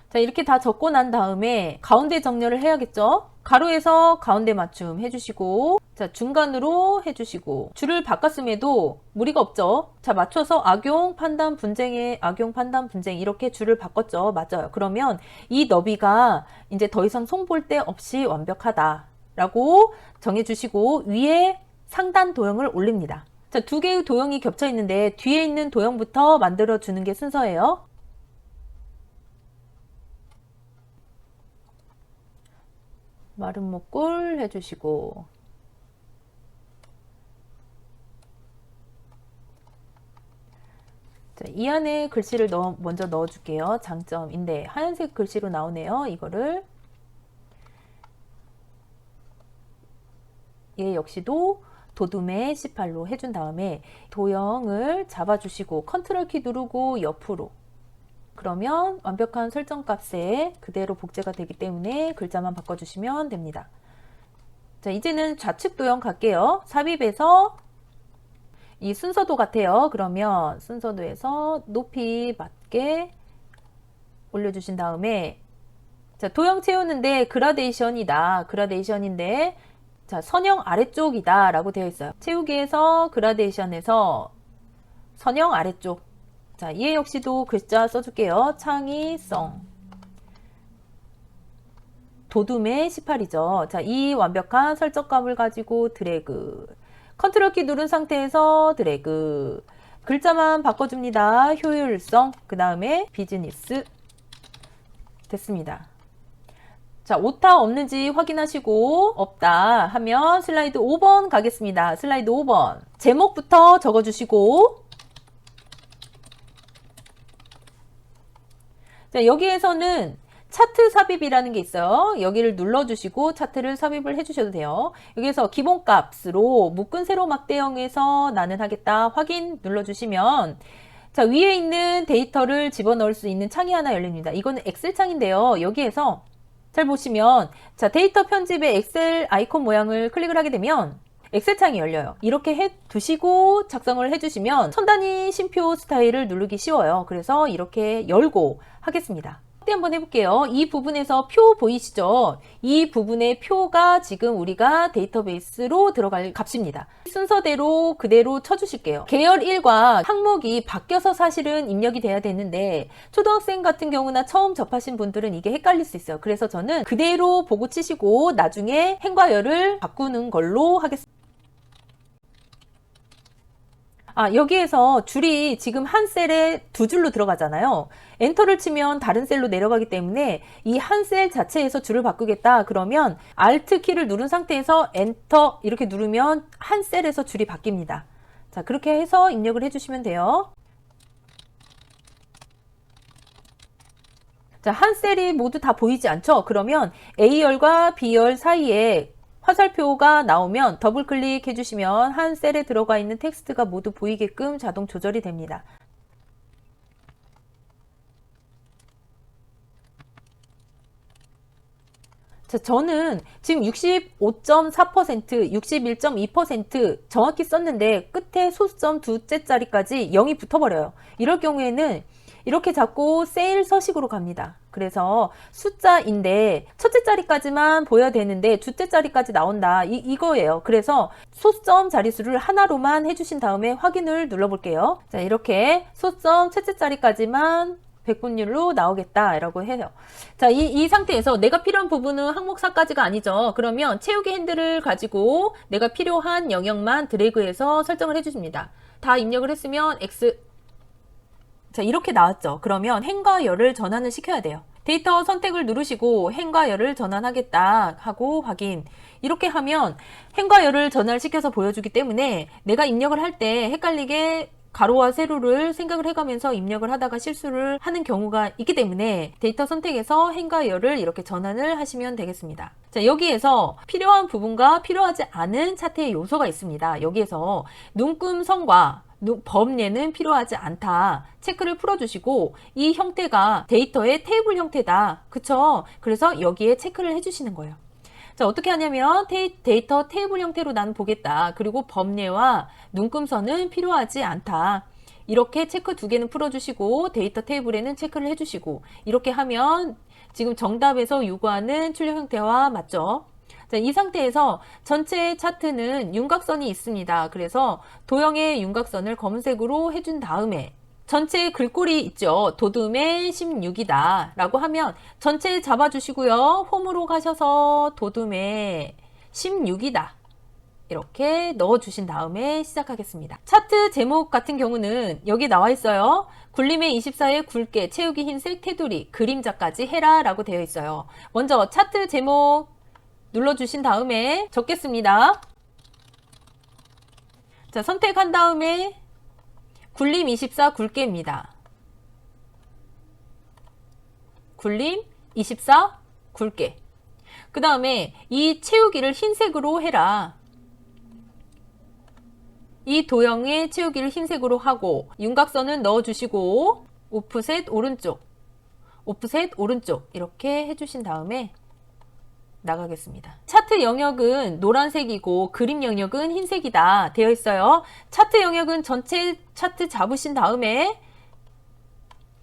자, 이렇게 다 적고 난 다음에 가운데 정렬을 해야겠죠? 가로에서 가운데 맞춤 해주시고 중간으로 해주시고 줄을 바꿨음에도 무리가 없죠. 자, 맞춰서 악용, 판단, 분쟁에 악용, 판단, 분쟁 이렇게 줄을 바꿨죠. 맞아요. 그러면 이 너비가 이제 더 이상 손볼 데 없이 완벽하다 라고 정해주시고 위에 상단 도형을 올립니다. 자, 두 개의 도형이 겹쳐 있는데 뒤에 있는 도형부터 만들어 주는 게 순서예요. 마른 목골 해주시고 이 안에 글씨를 먼저 넣어줄게요. 장점인데 하얀색 글씨로 나오네요. 이거를 얘 역시도 도둠의 18로 해준 다음에 도형을 잡아주시고 컨트롤 키 누르고 옆으로 그러면 완벽한 설정 값에 그대로 복제가 되기 때문에 글자만 바꿔주시면 됩니다. 자, 이제는 좌측 도형 갈게요. 삽입해서 이 순서도 같아요. 그러면 순서도에서 높이 맞게 올려주신 다음에 자, 도형 채우는데 그라데이션이다. 그라데이션인데 자, 선형 아래쪽이다 라고 되어 있어요. 채우기에서 그라데이션에서 선형 아래쪽. 자, 얘 역시도 글자 써줄게요. 창의성. 도둠의 18이죠. 자, 이 완벽한 설정값을 가지고 드래그. 컨트롤 키 누른 상태에서 드래그. 글자만 바꿔줍니다. 효율성. 그 다음에 비즈니스. 됐습니다. 자, 오타 없는지 확인하시고 없다 하면 슬라이드 5번 가겠습니다. 슬라이드 5번. 제목부터 적어주시고 자, 여기에서는 차트 삽입이라는 게 있어요. 여기를 눌러주시고 차트를 삽입을 해주셔도 돼요. 여기에서 기본값으로 묶은 세로 막대형에서 나는 하겠다 확인 눌러주시면 자, 위에 있는 데이터를 집어넣을 수 있는 창이 하나 열립니다. 이거는 엑셀 창인데요. 여기에서 잘 보시면 자, 데이터 편집의 엑셀 아이콘 모양을 클릭을 하게 되면 엑셀 창이 열려요. 이렇게 해 두시고 작성을 해주시면 천 단위 심표 스타일을 누르기 쉬워요. 그래서 이렇게 열고 하겠습니다. 확대 한번 해볼게요. 이 부분에서 표 보이시죠? 이 부분의 표가 지금 우리가 데이터베이스로 들어갈 값입니다. 순서대로 그대로 쳐주실게요. 계열 1과 항목이 바뀌어서 사실은 입력이 돼야 되는데 초등학생 같은 경우나 처음 접하신 분들은 이게 헷갈릴 수 있어요. 그래서 저는 그대로 보고 치시고 나중에 행과 열을 바꾸는 걸로 하겠습니다. 여기에서 줄이 지금 한 셀에 두 줄로 들어가잖아요. 엔터를 치면 다른 셀로 내려가기 때문에 이 한 셀 자체에서 줄을 바꾸겠다 그러면 Alt 키를 누른 상태에서 엔터 이렇게 누르면 한 셀에서 줄이 바뀝니다. 자, 그렇게 해서 입력을 해주시면 돼요. 자, 한 셀이 모두 다 보이지 않죠? 그러면 A열과 B열 사이에 화살표가 나오면 더블 클릭해 주시면 한 셀에 들어가 있는 텍스트가 모두 보이게끔 자동 조절이 됩니다. 자, 저는 지금 65.4%, 61.2% 정확히 썼는데 끝에 소수점 두째 자리까지 0이 붙어버려요. 이럴 경우에는 이렇게 자꾸 세일 서식으로 갑니다. 그래서 숫자인데 첫째 자리까지만 보여야 되는데 두째 자리까지 나온다. 이거예요. 그래서 소수점 자릿수를 하나로만 해주신 다음에 확인을 눌러볼게요. 자, 이렇게 소수점 첫째 자리까지만 백분율로 나오겠다 라고 해요. 자, 이 상태에서 내가 필요한 부분은 항목 4까지가 아니죠. 그러면 채우기 핸들을 가지고 내가 필요한 영역만 드래그해서 설정을 해주십니다. 다 입력을 했으면 X. 자, 이렇게 나왔죠. 그러면 행과 열을 전환을 시켜야 돼요. 데이터 선택을 누르시고 행과 열을 전환하겠다 하고 확인. 이렇게 하면 행과 열을 전환시켜서 보여주기 때문에 내가 입력을 할 때 헷갈리게 가로와 세로를 생각을 해가면서 입력을 하다가 실수를 하는 경우가 있기 때문에 데이터 선택에서 행과 열을 이렇게 전환을 하시면 되겠습니다. 자, 여기에서 필요한 부분과 필요하지 않은 차트의 요소가 있습니다. 여기에서 눈금선과 범례는 필요하지 않다. 체크를 풀어주시고 이 형태가 데이터의 테이블 형태다. 그쵸? 그래서 여기에 체크를 해주시는 거예요. 자, 어떻게 하냐면 데이터 테이블 형태로 나는 보겠다. 그리고 범례와 눈금선은 필요하지 않다. 이렇게 체크 두 개는 풀어주시고 데이터 테이블에는 체크를 해주시고 이렇게 하면 지금 정답에서 요구하는 출력 형태와 맞죠? 자, 이 상태에서 전체 차트는 윤곽선이 있습니다. 그래서 도형의 윤곽선을 검은색으로 해준 다음에 전체 글꼴이 있죠. 도둠의 16이다 라고 하면 전체 잡아주시고요. 홈으로 가셔서 도둠의 16이다 이렇게 넣어주신 다음에 시작하겠습니다. 차트 제목 같은 경우는 여기 나와 있어요. 굴림의 24에 굵게 채우기 흰색 테두리 그림자까지 해라 라고 되어 있어요. 먼저 차트 제목 눌러주신 다음에 적겠습니다. 자, 선택한 다음에 굴림 24 굵게입니다. 굴림 24 굵게. 그 다음에 이 채우기를 흰색으로 해라. 이 도형의 채우기를 흰색으로 하고 윤곽선은 넣어주시고 오프셋 오른쪽, 오프셋 오른쪽 이렇게 해주신 다음에 나가겠습니다. 차트 영역은 노란색이고 그림 영역은 흰색이다 되어 있어요. 차트 영역은 전체 차트 잡으신 다음에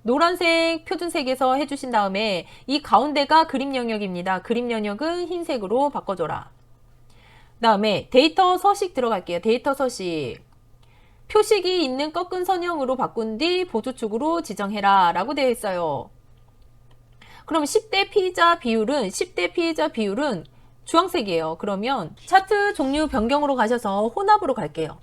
노란색 표준색에서 해주신 다음에 이 가운데가 그림 영역입니다. 그림 영역은 흰색으로 바꿔줘라. 그 다음에 데이터 서식 들어갈게요. 데이터 서식. 표식이 있는 꺾은 선형으로 바꾼 뒤 보조축으로 지정해라 라고 되어 있어요. 그럼 10대 피의자 비율은 주황색이에요. 그러면 차트 종류 변경으로 가셔서 혼합으로 갈게요.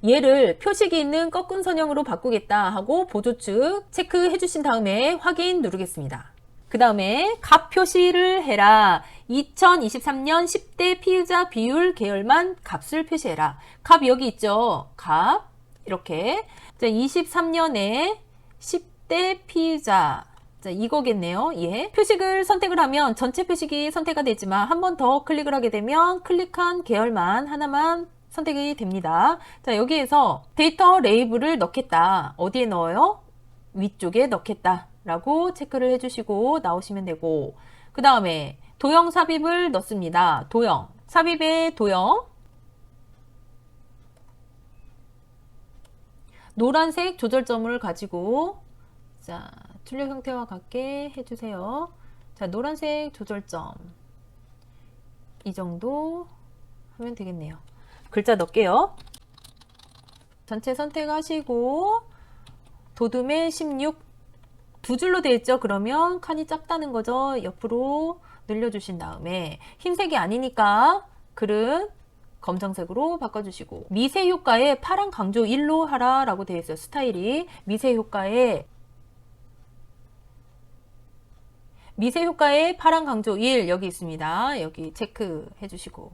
얘를 표식이 있는 꺾은 선형으로 바꾸겠다 하고 보조축 체크해 주신 다음에 확인 누르겠습니다. 그 다음에 값 표시를 해라. 2023년 10대 피의자 비율 계열만 값을 표시해라. 값 여기 있죠. 값 이렇게 23년에 10대 피의자 자, 이거겠네요. 예. 표식을 선택을 하면 전체 표식이 선택이 되지만 한 번 더 클릭을 하게 되면 클릭한 계열만 하나만 선택이 됩니다. 자, 여기에서 데이터 레이블을 넣겠다. 어디에 넣어요? 위쪽에 넣겠다 라고 체크를 해주시고 나오시면 되고 그 다음에 도형 삽입을 넣습니다. 도형 삽입의 도형 노란색 조절점을 가지고 자, 출력 형태와 같게 해주세요. 자, 노란색 조절점. 이 정도 하면 되겠네요. 글자 넣을게요. 전체 선택하시고, 도둠에 16, 두 줄로 되어 있죠? 그러면 칸이 작다는 거죠. 옆으로 늘려주신 다음에, 흰색이 아니니까 글은 검정색으로 바꿔주시고, 미세 효과에 파란 강조 1로 하라 라고 되어 있어요. 스타일이. 미세 효과에 파란 강조 1 여기 있습니다. 여기 체크해 주시고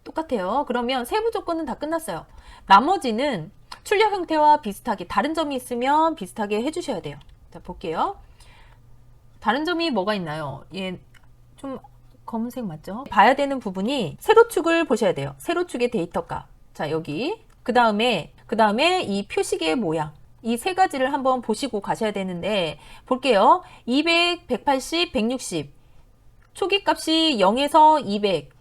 똑같아요. 그러면 세부 조건은 다 끝났어요. 나머지는 출력 형태와 비슷하게 다른 점이 있으면 비슷하게 해주셔야 돼요. 자, 볼게요. 다른 점이 뭐가 있나요? 얘 좀 검은색 맞죠? 봐야 되는 부분이 세로축을 보셔야 돼요. 세로축의 데이터 값. 자, 여기 그 다음에 이 표식의 모양, 이 세 가지를 한번 보시고 가셔야 되는데, 볼게요. 200, 180, 160 초기 값이 0에서 200,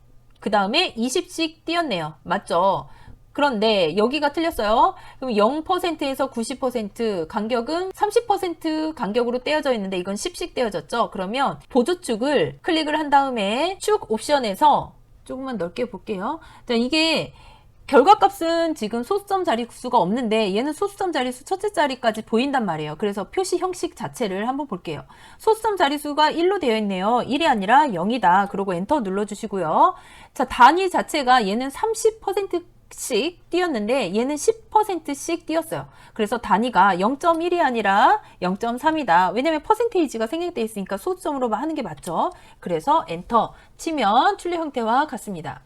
그 다음에 20씩 띄었네요. 맞죠? 그런데 여기가 틀렸어요. 그럼 0%에서 90% 간격은 30% 간격으로 떼어져 있는데 이건 10씩 떼어졌죠. 그러면 보조축을 클릭을 한 다음에 축 옵션에서 조금만 넓게 볼게요. 자, 이게 결과값은 지금 소수점 자릿수가 없는데 얘는 소수점 자릿수 첫째 자리까지 보인단 말이에요. 그래서 표시 형식 자체를 한번 볼게요. 소수점 자릿수가 1로 되어 있네요. 1이 아니라 0이다. 그리고 엔터 눌러주시고요. 자, 단위 자체가 얘는 30%씩 띄었는데 얘는 10%씩 띄었어요. 그래서 단위가 0.1이 아니라 0.3이다. 왜냐면 퍼센테이지가 생략되어 있으니까 소수점으로만 하는 게 맞죠. 그래서 엔터 치면 출력 형태와 같습니다.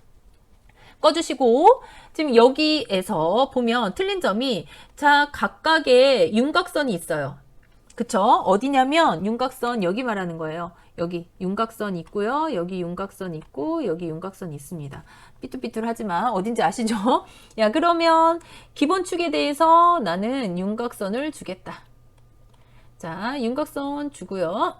꺼주시고, 지금 여기에서 보면 틀린 점이, 자, 각각의 윤곽선이 있어요. 그쵸? 어디냐면 윤곽선, 여기 말하는 거예요. 여기 윤곽선 있고요. 여기 윤곽선 있고, 여기 윤곽선 있습니다. 삐뚤삐뚤하지만 어딘지 아시죠? 야, 그러면 기본축에 대해서 나는 윤곽선을 주겠다. 자, 윤곽선 주고요.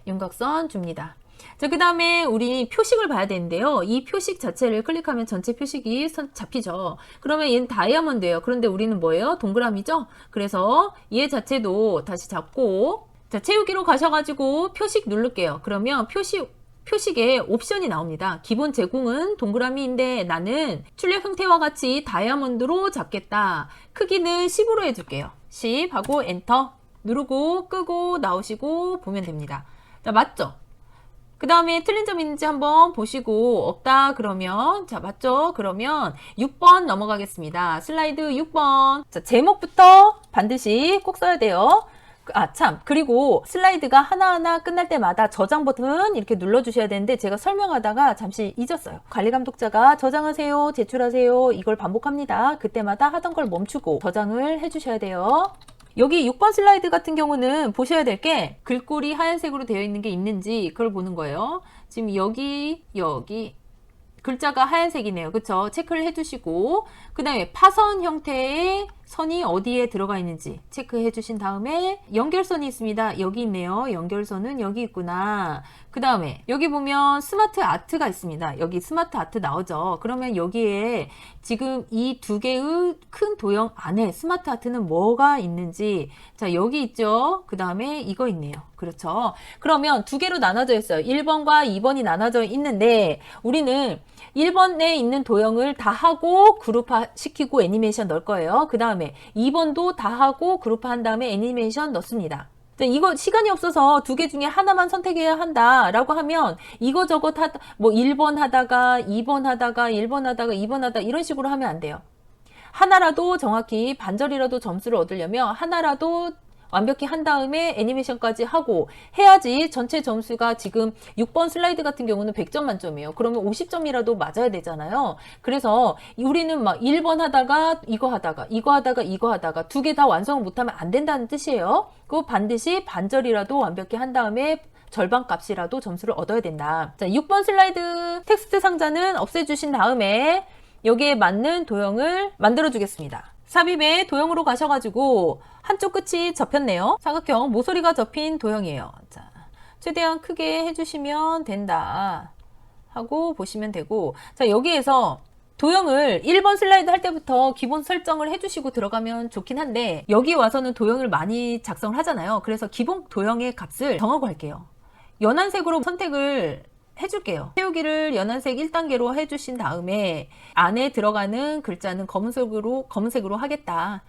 윤곽선 줍니다. 자, 그 다음에 우리 표식을 봐야 되는데요. 이 표식 자체를 클릭하면 전체 표식이 잡히죠. 그러면 얘는 다이아몬드예요. 그런데 우리는 뭐예요? 동그라미죠? 그래서 얘 자체도 다시 잡고, 자, 채우기로 가셔가지고 표식 누를게요. 그러면 표식에 옵션이 나옵니다. 기본 제공은 동그라미인데 나는 출력 형태와 같이 다이아몬드로 잡겠다. 크기는 10으로 해줄게요. 10 하고 엔터 누르고 끄고 나오시고 보면 됩니다. 자, 맞죠? 그 다음에 틀린 점 있는지 한번 보시고 없다 그러면, 자, 맞죠? 그러면 6번 넘어가겠습니다. 슬라이드 6번. 자, 제목부터 반드시 꼭 써야 돼요. 아, 참. 그리고 슬라이드가 하나하나 끝날 때마다 저장 버튼 이렇게 눌러주셔야 되는데 제가 설명하다가 잠시 잊었어요. 관리 감독자가 저장하세요, 제출하세요 이걸 반복합니다. 그때마다 하던 걸 멈추고 저장을 해주셔야 돼요. 여기 6번 슬라이드 같은 경우는 보셔야 될 게 글꼴이 하얀색으로 되어 있는 게 있는지 그걸 보는 거예요. 지금 여기 글자가 하얀색이네요. 그쵸? 체크를 해주시고, 그 다음에 파선 형태의 선이 어디에 들어가 있는지 체크해 주신 다음에 연결선이 있습니다. 여기 있네요. 연결선은 여기 있구나. 그 다음에 여기 보면 스마트 아트가 있습니다. 여기 스마트 아트 나오죠. 그러면 여기에 지금 이 두 개의 큰 도형 안에 스마트 아트는 뭐가 있는지, 자, 여기 있죠. 그 다음에 이거 있네요. 그렇죠. 그러면 두 개로 나눠져 있어요. 1번과 2번이 나눠져 있는데 우리는 1번에 있는 도형을 다 하고 그룹화 시키고 애니메이션 넣을 거예요. 그 다음에 2번도 다 하고 그룹화 한 다음에 애니메이션 넣습니다. 이거 시간이 없어서 두 개 중에 하나만 선택해야 한다 라고 하면 이거저것 하다, 뭐 1번 하다가 2번 하다가 1번 하다가 2번 하다가 이런 식으로 하면 안 돼요. 하나라도 정확히 반절이라도 점수를 얻으려면 하나라도 완벽히 한 다음에 애니메이션까지 하고 해야지 전체 점수가 지금 6번 슬라이드 같은 경우는 100점 만점이에요. 그러면 50점이라도 맞아야 되잖아요. 그래서 우리는 막 1번 하다가 이거 하다가 두 개 다 완성을 못하면 안 된다는 뜻이에요. 그거 반드시 반절이라도 완벽히 한 다음에 절반 값이라도 점수를 얻어야 된다. 자, 6번 슬라이드 텍스트 상자는 없애주신 다음에 여기에 맞는 도형을 만들어 주겠습니다. 삽입에 도형으로 가셔가지고 한쪽 끝이 접혔네요. 사각형 모서리가 접힌 도형이에요. 자, 최대한 크게 해주시면 된다 하고 보시면 되고, 자, 여기에서 도형을 1번 슬라이드 할 때부터 기본 설정을 해주시고 들어가면 좋긴 한데 여기 와서는 도형을 많이 작성을 하잖아요. 그래서 기본 도형의 값을 정하고 할게요. 연한색으로 선택을 해줄게요. 채우기를 연한색 1단계로 해주신 다음에 안에 들어가는 글자는 검은색으로 하겠다.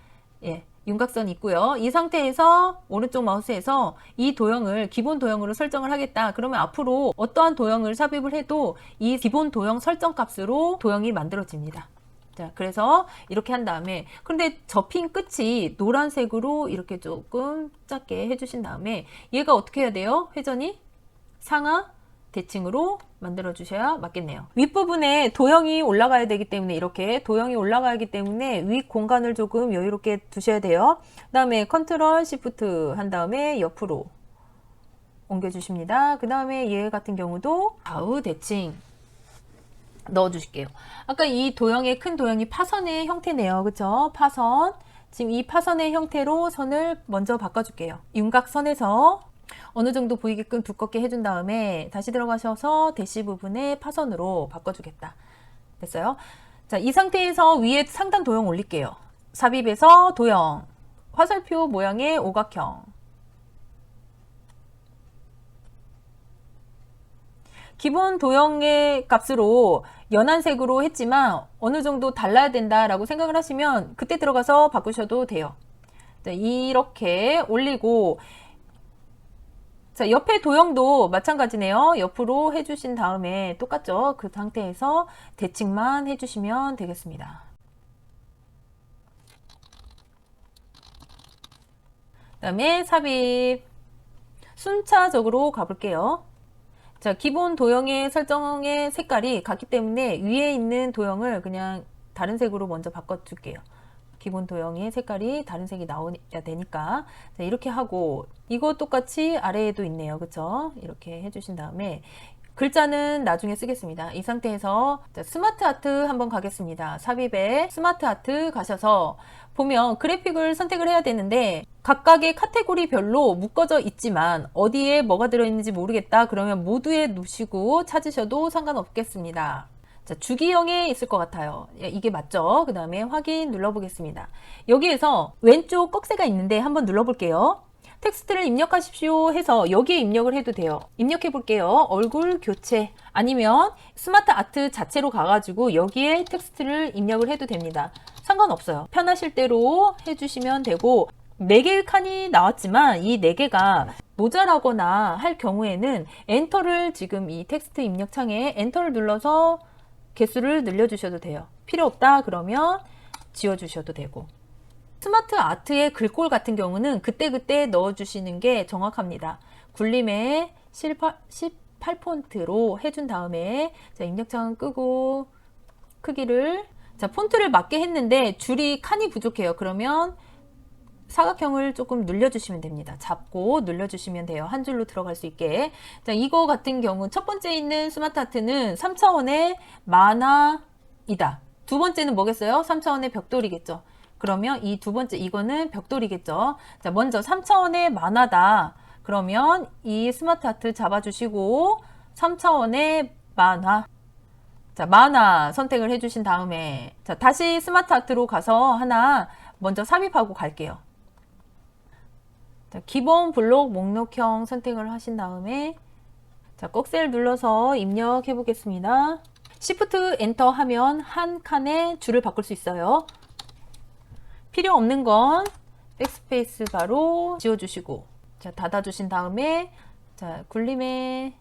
예, 윤곽선이 있고요. 이 상태에서 오른쪽 마우스에서 이 도형을 기본 도형으로 설정을 하겠다. 그러면 앞으로 어떠한 도형을 삽입을 해도 이 기본 도형 설정 값으로 도형이 만들어집니다. 자, 그래서 이렇게 한 다음에 근데 접힌 끝이 노란색으로 이렇게 조금 작게 해주신 다음에 얘가 어떻게 해야 돼요? 회전이 상하 대칭으로 만들어 주셔야 맞겠네요. 윗부분에 도형이 올라가야 되기 때문에 이렇게 도형이 올라가기 때문에 윗 공간을 조금 여유롭게 두셔야 돼요. 그 다음에 컨트롤 시프트 한 다음에 옆으로 옮겨 주십니다. 그 다음에 얘 같은 경우도 좌우 대칭 넣어 주실게요. 아까 이 도형의 큰 도형이 파선의 형태네요. 그쵸? 파선. 지금 이 파선의 형태로 선을 먼저 바꿔줄게요. 윤곽선에서 어느 정도 보이게끔 두껍게 해준 다음에 다시 들어가셔서 대시 부분에 파선으로 바꿔주겠다. 됐어요? 자, 이 상태에서 위에 상단 도형 올릴게요. 삽입에서 도형, 화살표 모양의 오각형. 기본 도형의 값으로 연한색으로 했지만 어느 정도 달라야 된다라고 생각을 하시면 그때 들어가서 바꾸셔도 돼요. 자, 이렇게 올리고 자, 옆에 도형도 마찬가지네요. 옆으로 해주신 다음에 똑같죠? 그 상태에서 대칭만 해주시면 되겠습니다. 그 다음에 삽입 순차적으로 가볼게요. 자, 기본 도형의 설정의 색깔이 같기 때문에 위에 있는 도형을 그냥 다른 색으로 먼저 바꿔줄게요. 기본 도형의 색깔이 다른 색이 나와야 되니까. 자, 이렇게 하고 이거 똑같이 아래에도 있네요. 그쵸? 이렇게 해주신 다음에 글자는 나중에 쓰겠습니다. 이 상태에서 자, 스마트 아트 한번 가겠습니다. 삽입에 스마트 아트 가셔서 보면 그래픽을 선택을 해야 되는데 각각의 카테고리별로 묶어져 있지만 어디에 뭐가 들어있는지 모르겠다. 그러면 모두에 누시고 찾으셔도 상관없겠습니다. 자, 주기형에 있을 것 같아요. 이게 맞죠? 그 다음에 확인 눌러보겠습니다. 여기에서 왼쪽 꺽쇠가 있는데 한번 눌러볼게요. 텍스트를 입력하십시오 해서 여기에 입력을 해도 돼요. 입력해 볼게요. 얼굴 교체 아니면 스마트 아트 자체로 가가지고 여기에 텍스트를 입력을 해도 됩니다. 상관없어요. 편하실 대로 해주시면 되고 4개의 칸이 나왔지만 이 4개가 모자라거나 할 경우에는 엔터를 지금 이 텍스트 입력 창에 엔터를 눌러서 개수를 늘려주셔도 돼요. 필요 없다 그러면 지워주셔도 되고 스마트 아트의 글꼴 같은 경우는 그때그때 넣어주시는 게 정확합니다. 굴림에 18폰트로 해준 다음에 자, 입력창 끄고 크기를 자, 폰트를 맞게 했는데 줄이 칸이 부족해요. 그러면 사각형을 조금 늘려주시면 됩니다. 잡고 늘려주시면 돼요. 한 줄로 들어갈 수 있게. 자, 이거 같은 경우 첫 번째 있는 스마트 아트는 3차원의 만화이다. 두 번째는 뭐겠어요? 3차원의 벽돌이겠죠. 그러면 이 두 번째 이거는 벽돌이겠죠. 자, 먼저 3차원의 만화다. 그러면 이 스마트 아트 잡아주시고 3차원의 만화. 자, 만화 선택을 해주신 다음에 자, 다시 스마트 아트로 가서 하나 먼저 삽입하고 갈게요. 자, 기본 블록 목록형 선택을 하신 다음에 자, 꺽쇠를 눌러서 입력해 보겠습니다. Shift 엔터 하면 한 칸에 줄을 바꿀 수 있어요. 필요 없는 건 백스페이스 바로 지워주시고 자, 닫아주신 다음에 자, 굴림에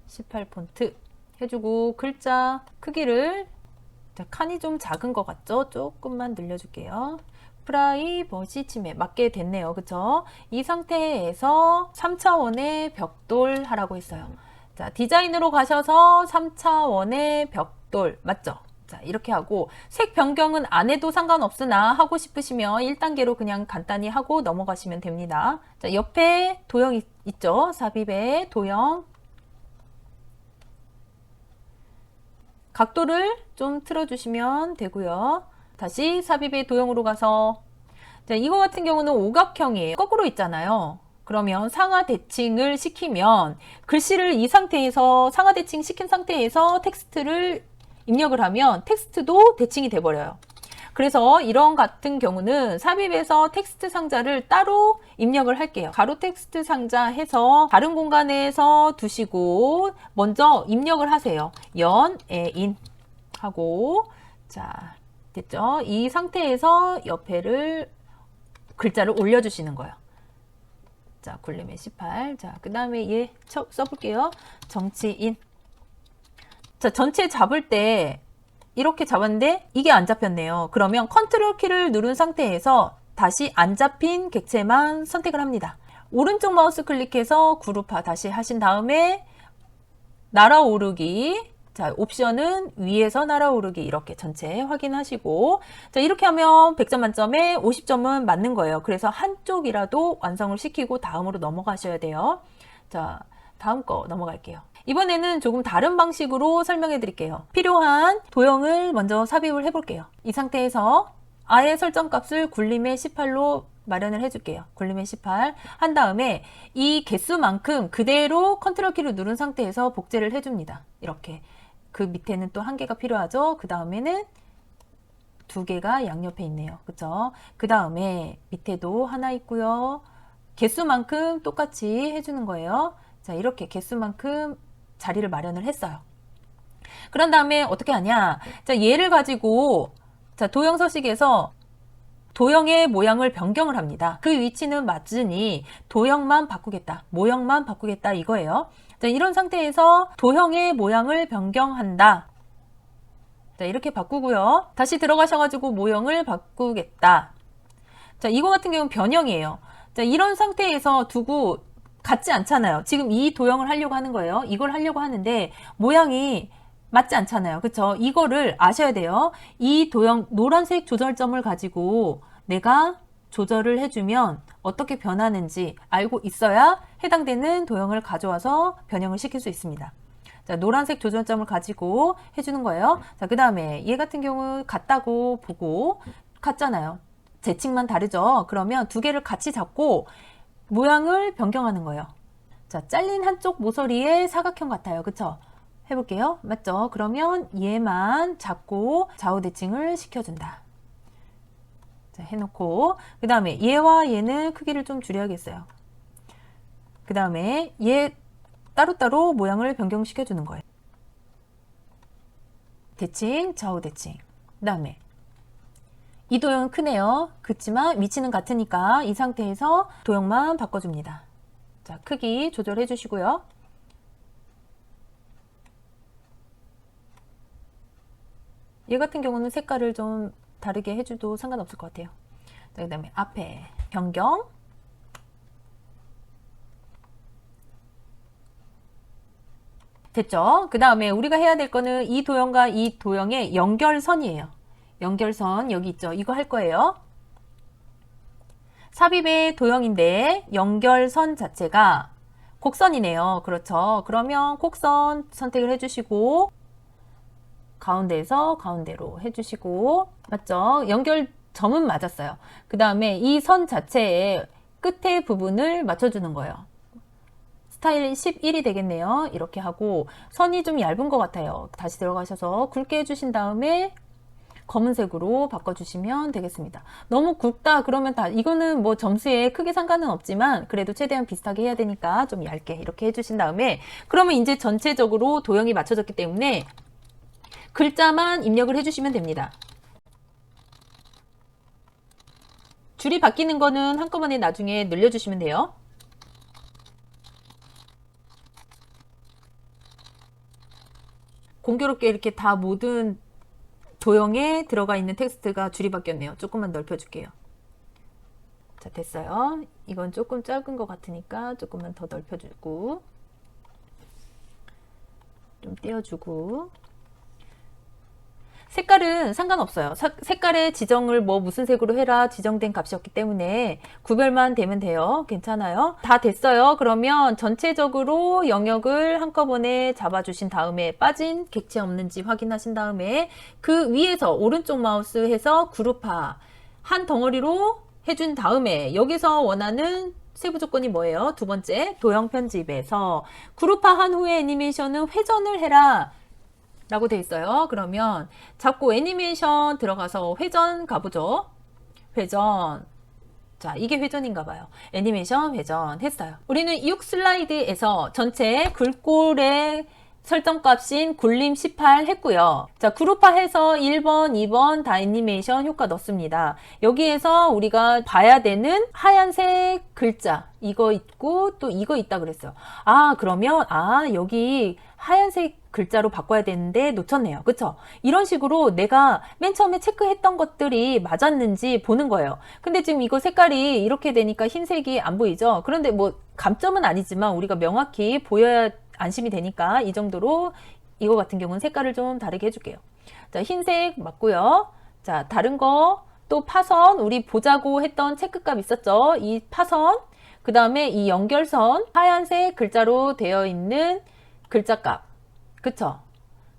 18폰트 해주고 글자 크기를 자, 칸이 좀 작은 것 같죠? 조금만 늘려줄게요. 프라이버시 침해 맞게 됐네요. 그쵸? 이 상태에서 3차원의 벽돌 하라고 했어요. 자, 디자인으로 가셔서 3차원의 벽돌 맞죠? 자, 이렇게 하고 색 변경은 안 해도 상관없으나 하고 싶으시면 1단계로 그냥 간단히 하고 넘어가시면 됩니다. 자, 옆에 도형 있죠? 삽입에 도형 각도를 좀 틀어주시면 되고요. 다시 삽입의 도형으로 가서 자, 이거 같은 경우는 오각형이에요. 거꾸로 있잖아요. 그러면 상하 대칭을 시키면 글씨를 이 상태에서 상하 대칭 시킨 상태에서 텍스트를 입력을 하면 텍스트도 대칭이 돼버려요. 그래서 이런 같은 경우는 삽입에서 텍스트 상자를 따로 입력을 할게요. 가로 텍스트 상자 해서 다른 공간에서 두시고 먼저 입력을 하세요. 연애인 하고, 자, 됐죠? 이 상태에서 옆에를 글자를 올려주시는 거예요. 자, 굴림의 18. 자, 그 다음에 얘 써볼게요. 정치인. 자, 전체 잡을 때 이렇게 잡았는데 이게 안 잡혔네요. 그러면 컨트롤 키를 누른 상태에서 다시 안 잡힌 객체만 선택을 합니다. 오른쪽 마우스 클릭해서 그룹화 다시 하신 다음에 날아오르기. 자, 옵션은 위에서 날아오르기 이렇게 전체 확인하시고, 자, 이렇게 하면 100점 만점에 50점은 맞는 거예요. 그래서 한쪽이라도 완성을 시키고 다음으로 넘어가셔야 돼요. 자, 다음 거 넘어갈게요. 이번에는 조금 다른 방식으로 설명해 드릴게요. 필요한 도형을 먼저 삽입을 해 볼게요. 이 상태에서 아예 설정값을 굴림의 18로 마련을 해줄게요. 굴림의 18 한 다음에 이 개수만큼 그대로 컨트롤 키를 누른 상태에서 복제를 해줍니다. 이렇게. 그 밑에는 또 한 개가 필요하죠. 그 다음에는 두 개가 양옆에 있네요. 그쵸? 그 다음에 밑에도 하나 있고요. 개수만큼 똑같이 해주는 거예요. 자, 이렇게 개수만큼 자리를 마련을 했어요. 그런 다음에 어떻게 하냐? 자, 얘를 가지고 자, 도형 서식에서 도형의 모양을 변경을 합니다. 그 위치는 맞으니 도형만 바꾸겠다, 모형만 바꾸겠다 이거예요. 자, 이런 상태에서 도형의 모양을 변경한다. 자, 이렇게 바꾸고요. 다시 들어가셔가지고 모형을 바꾸겠다. 자, 이거 같은 경우는 변형이에요. 자, 이런 상태에서 두고 같지 않잖아요. 지금 이 도형을 하려고 하는 거예요. 이걸 하려고 하는데 모양이 맞지 않잖아요. 그쵸? 이거를 아셔야 돼요. 이 도형 노란색 조절점을 가지고 내가 조절을 해주면 어떻게 변하는지 알고 있어야 해당되는 도형을 가져와서 변형을 시킬 수 있습니다. 자, 노란색 조절점을 가지고 해주는 거예요. 자, 그 다음에 얘 같은 경우 같다고 보고 같잖아요. 재칭만 다르죠. 그러면 두 개를 같이 잡고 모양을 변경하는 거예요. 자, 잘린 한쪽 모서리에 사각형 같아요. 그쵸? 해볼게요. 맞죠? 그러면 얘만 잡고 좌우 대칭을 시켜준다. 자, 해놓고 그 다음에 얘와 얘는 크기를 좀 줄여야겠어요. 그 다음에 얘 따로따로 모양을 변경시켜 주는 거예요. 대칭, 좌우 대칭. 그 다음에 이 도형은 크네요. 그렇지만 위치는 같으니까 이 상태에서 도형만 바꿔줍니다. 자, 크기 조절해 주시고요. 얘 같은 경우는 색깔을 좀 다르게 해줘도 상관없을 것 같아요. 자, 그 다음에 앞에 변경. 됐죠? 그 다음에 우리가 해야 될 거는 이 도형과 이 도형의 연결선이에요. 연결선 여기 있죠? 이거 할 거예요. 삽입의 도형인데 연결선 자체가 곡선이네요. 그렇죠? 그러면 곡선 선택을 해주시고 가운데에서 가운데로 해주시고 맞죠? 연결점은 맞았어요. 그 다음에 이 선 자체의 끝에 부분을 맞춰주는 거예요. 스타일 11이 되겠네요. 이렇게 하고 선이 좀 얇은 것 같아요. 다시 들어가셔서 굵게 해주신 다음에 검은색으로 바꿔주시면 되겠습니다. 너무 굵다 그러면 다 이거는 뭐 점수에 크게 상관은 없지만 그래도 최대한 비슷하게 해야 되니까 좀 얇게 이렇게 해주신 다음에 그러면 이제 전체적으로 도형이 맞춰졌기 때문에 글자만 입력을 해주시면 됩니다. 줄이 바뀌는 거는 한꺼번에 나중에 늘려주시면 돼요. 공교롭게 이렇게 다 모든 도형에 들어가 있는 텍스트가 줄이 바뀌었네요. 조금만 넓혀줄게요. 자, 됐어요. 이건 조금 작은 것 같으니까 조금만 더 넓혀주고 좀 띄워주고 색깔은 상관없어요. 색깔의 지정을 뭐 무슨 색으로 해라 지정된 값이었기 때문에 구별만 되면 돼요. 괜찮아요. 다 됐어요. 그러면 전체적으로 영역을 한꺼번에 잡아주신 다음에 빠진 객체 없는지 확인하신 다음에 그 위에서 오른쪽 마우스 해서 그룹화 한 덩어리로 해준 다음에 여기서 원하는 세부 조건이 뭐예요? 두 번째 도형 편집에서 그룹화 한 후에 애니메이션은 회전을 해라. 라고 돼 있어요. 그러면 잡고 애니메이션 들어가서 회전 가보죠. 회전. 자, 이게 회전인가 봐요. 애니메이션 회전 했어요. 우리는 6 슬라이드에서 전체 글꼴의 설정값인 굴림 18 했고요. 자, 그룹화해서 1번, 2번 다 애니메이션 효과 넣습니다. 여기에서 우리가 봐야 되는 하얀색 글자 이거 있고 또 이거 있다 그랬어요. 아, 그러면 여기 하얀색 글자로 바꿔야 되는데 놓쳤네요. 그쵸? 이런 식으로 내가 맨 처음에 체크했던 것들이 맞았는지 보는 거예요. 근데 지금 이거 색깔이 이렇게 되니까 흰색이 안 보이죠? 그런데 뭐 감점은 아니지만 우리가 명확히 보여야 안심이 되니까 이 정도로 이거 같은 경우는 색깔을 좀 다르게 해줄게요. 자, 흰색 맞고요. 자, 다른 거 또 파선 우리 보자고 했던 체크값 있었죠? 이 파선 그 다음에 이 연결선 하얀색 글자로 되어 있는 글자값 그쵸?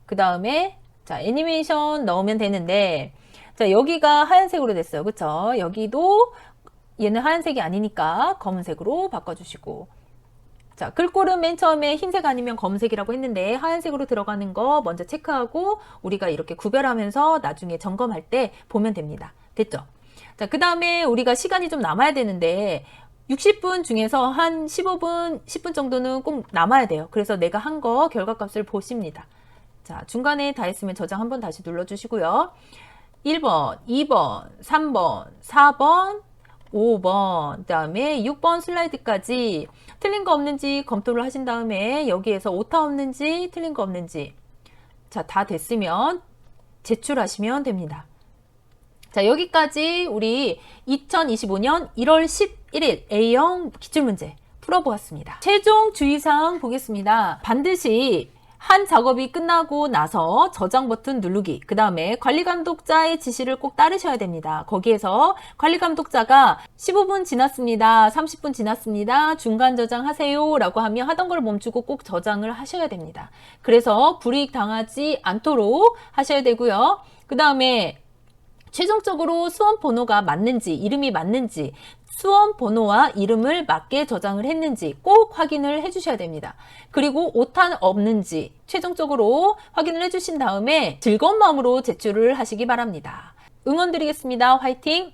그 다음에 자 애니메이션 넣으면 되는데 자 여기가 하얀색으로 됐어요. 그쵸? 여기도 얘는 하얀색이 아니니까 검은색으로 바꿔주시고 자 글꼴은 맨 처음에 흰색 아니면 검은색이라고 했는데 하얀색으로 들어가는 거 먼저 체크하고 우리가 이렇게 구별하면서 나중에 점검할 때 보면 됩니다. 됐죠? 자 그 다음에 우리가 시간이 좀 남아야 되는데 60분 중에서 한 15분, 10분 정도는 꼭 남아야 돼요. 그래서 내가 한 거 결과값을 보십니다. 자, 중간에 다 했으면 저장 한번 다시 눌러주시고요. 1번, 2번, 3번, 4번, 5번, 그 다음에 6번 슬라이드까지 틀린 거 없는지 검토를 하신 다음에 여기에서 오타 없는지 틀린 거 없는지 자, 다 됐으면 제출하시면 됩니다. 자, 여기까지 우리 2025년 1월 11일 A형 기출문제 풀어보았습니다. 최종 주의사항 보겠습니다. 반드시 한 작업이 끝나고 나서 저장 버튼 누르기, 그 다음에 관리감독자의 지시를 꼭 따르셔야 됩니다. 거기에서 관리감독자가 15분 지났습니다, 30분 지났습니다, 중간 저장하세요 라고 하면 하던 걸 멈추고 꼭 저장을 하셔야 됩니다. 그래서 불이익 당하지 않도록 하셔야 되고요. 그 다음에 최종적으로 수험 번호가 맞는지, 이름이 맞는지, 수험 번호와 이름을 맞게 저장을 했는지 꼭 확인을 해주셔야 됩니다. 그리고 오타 없는지 최종적으로 확인을 해주신 다음에 즐거운 마음으로 제출을 하시기 바랍니다. 응원 드리겠습니다. 화이팅!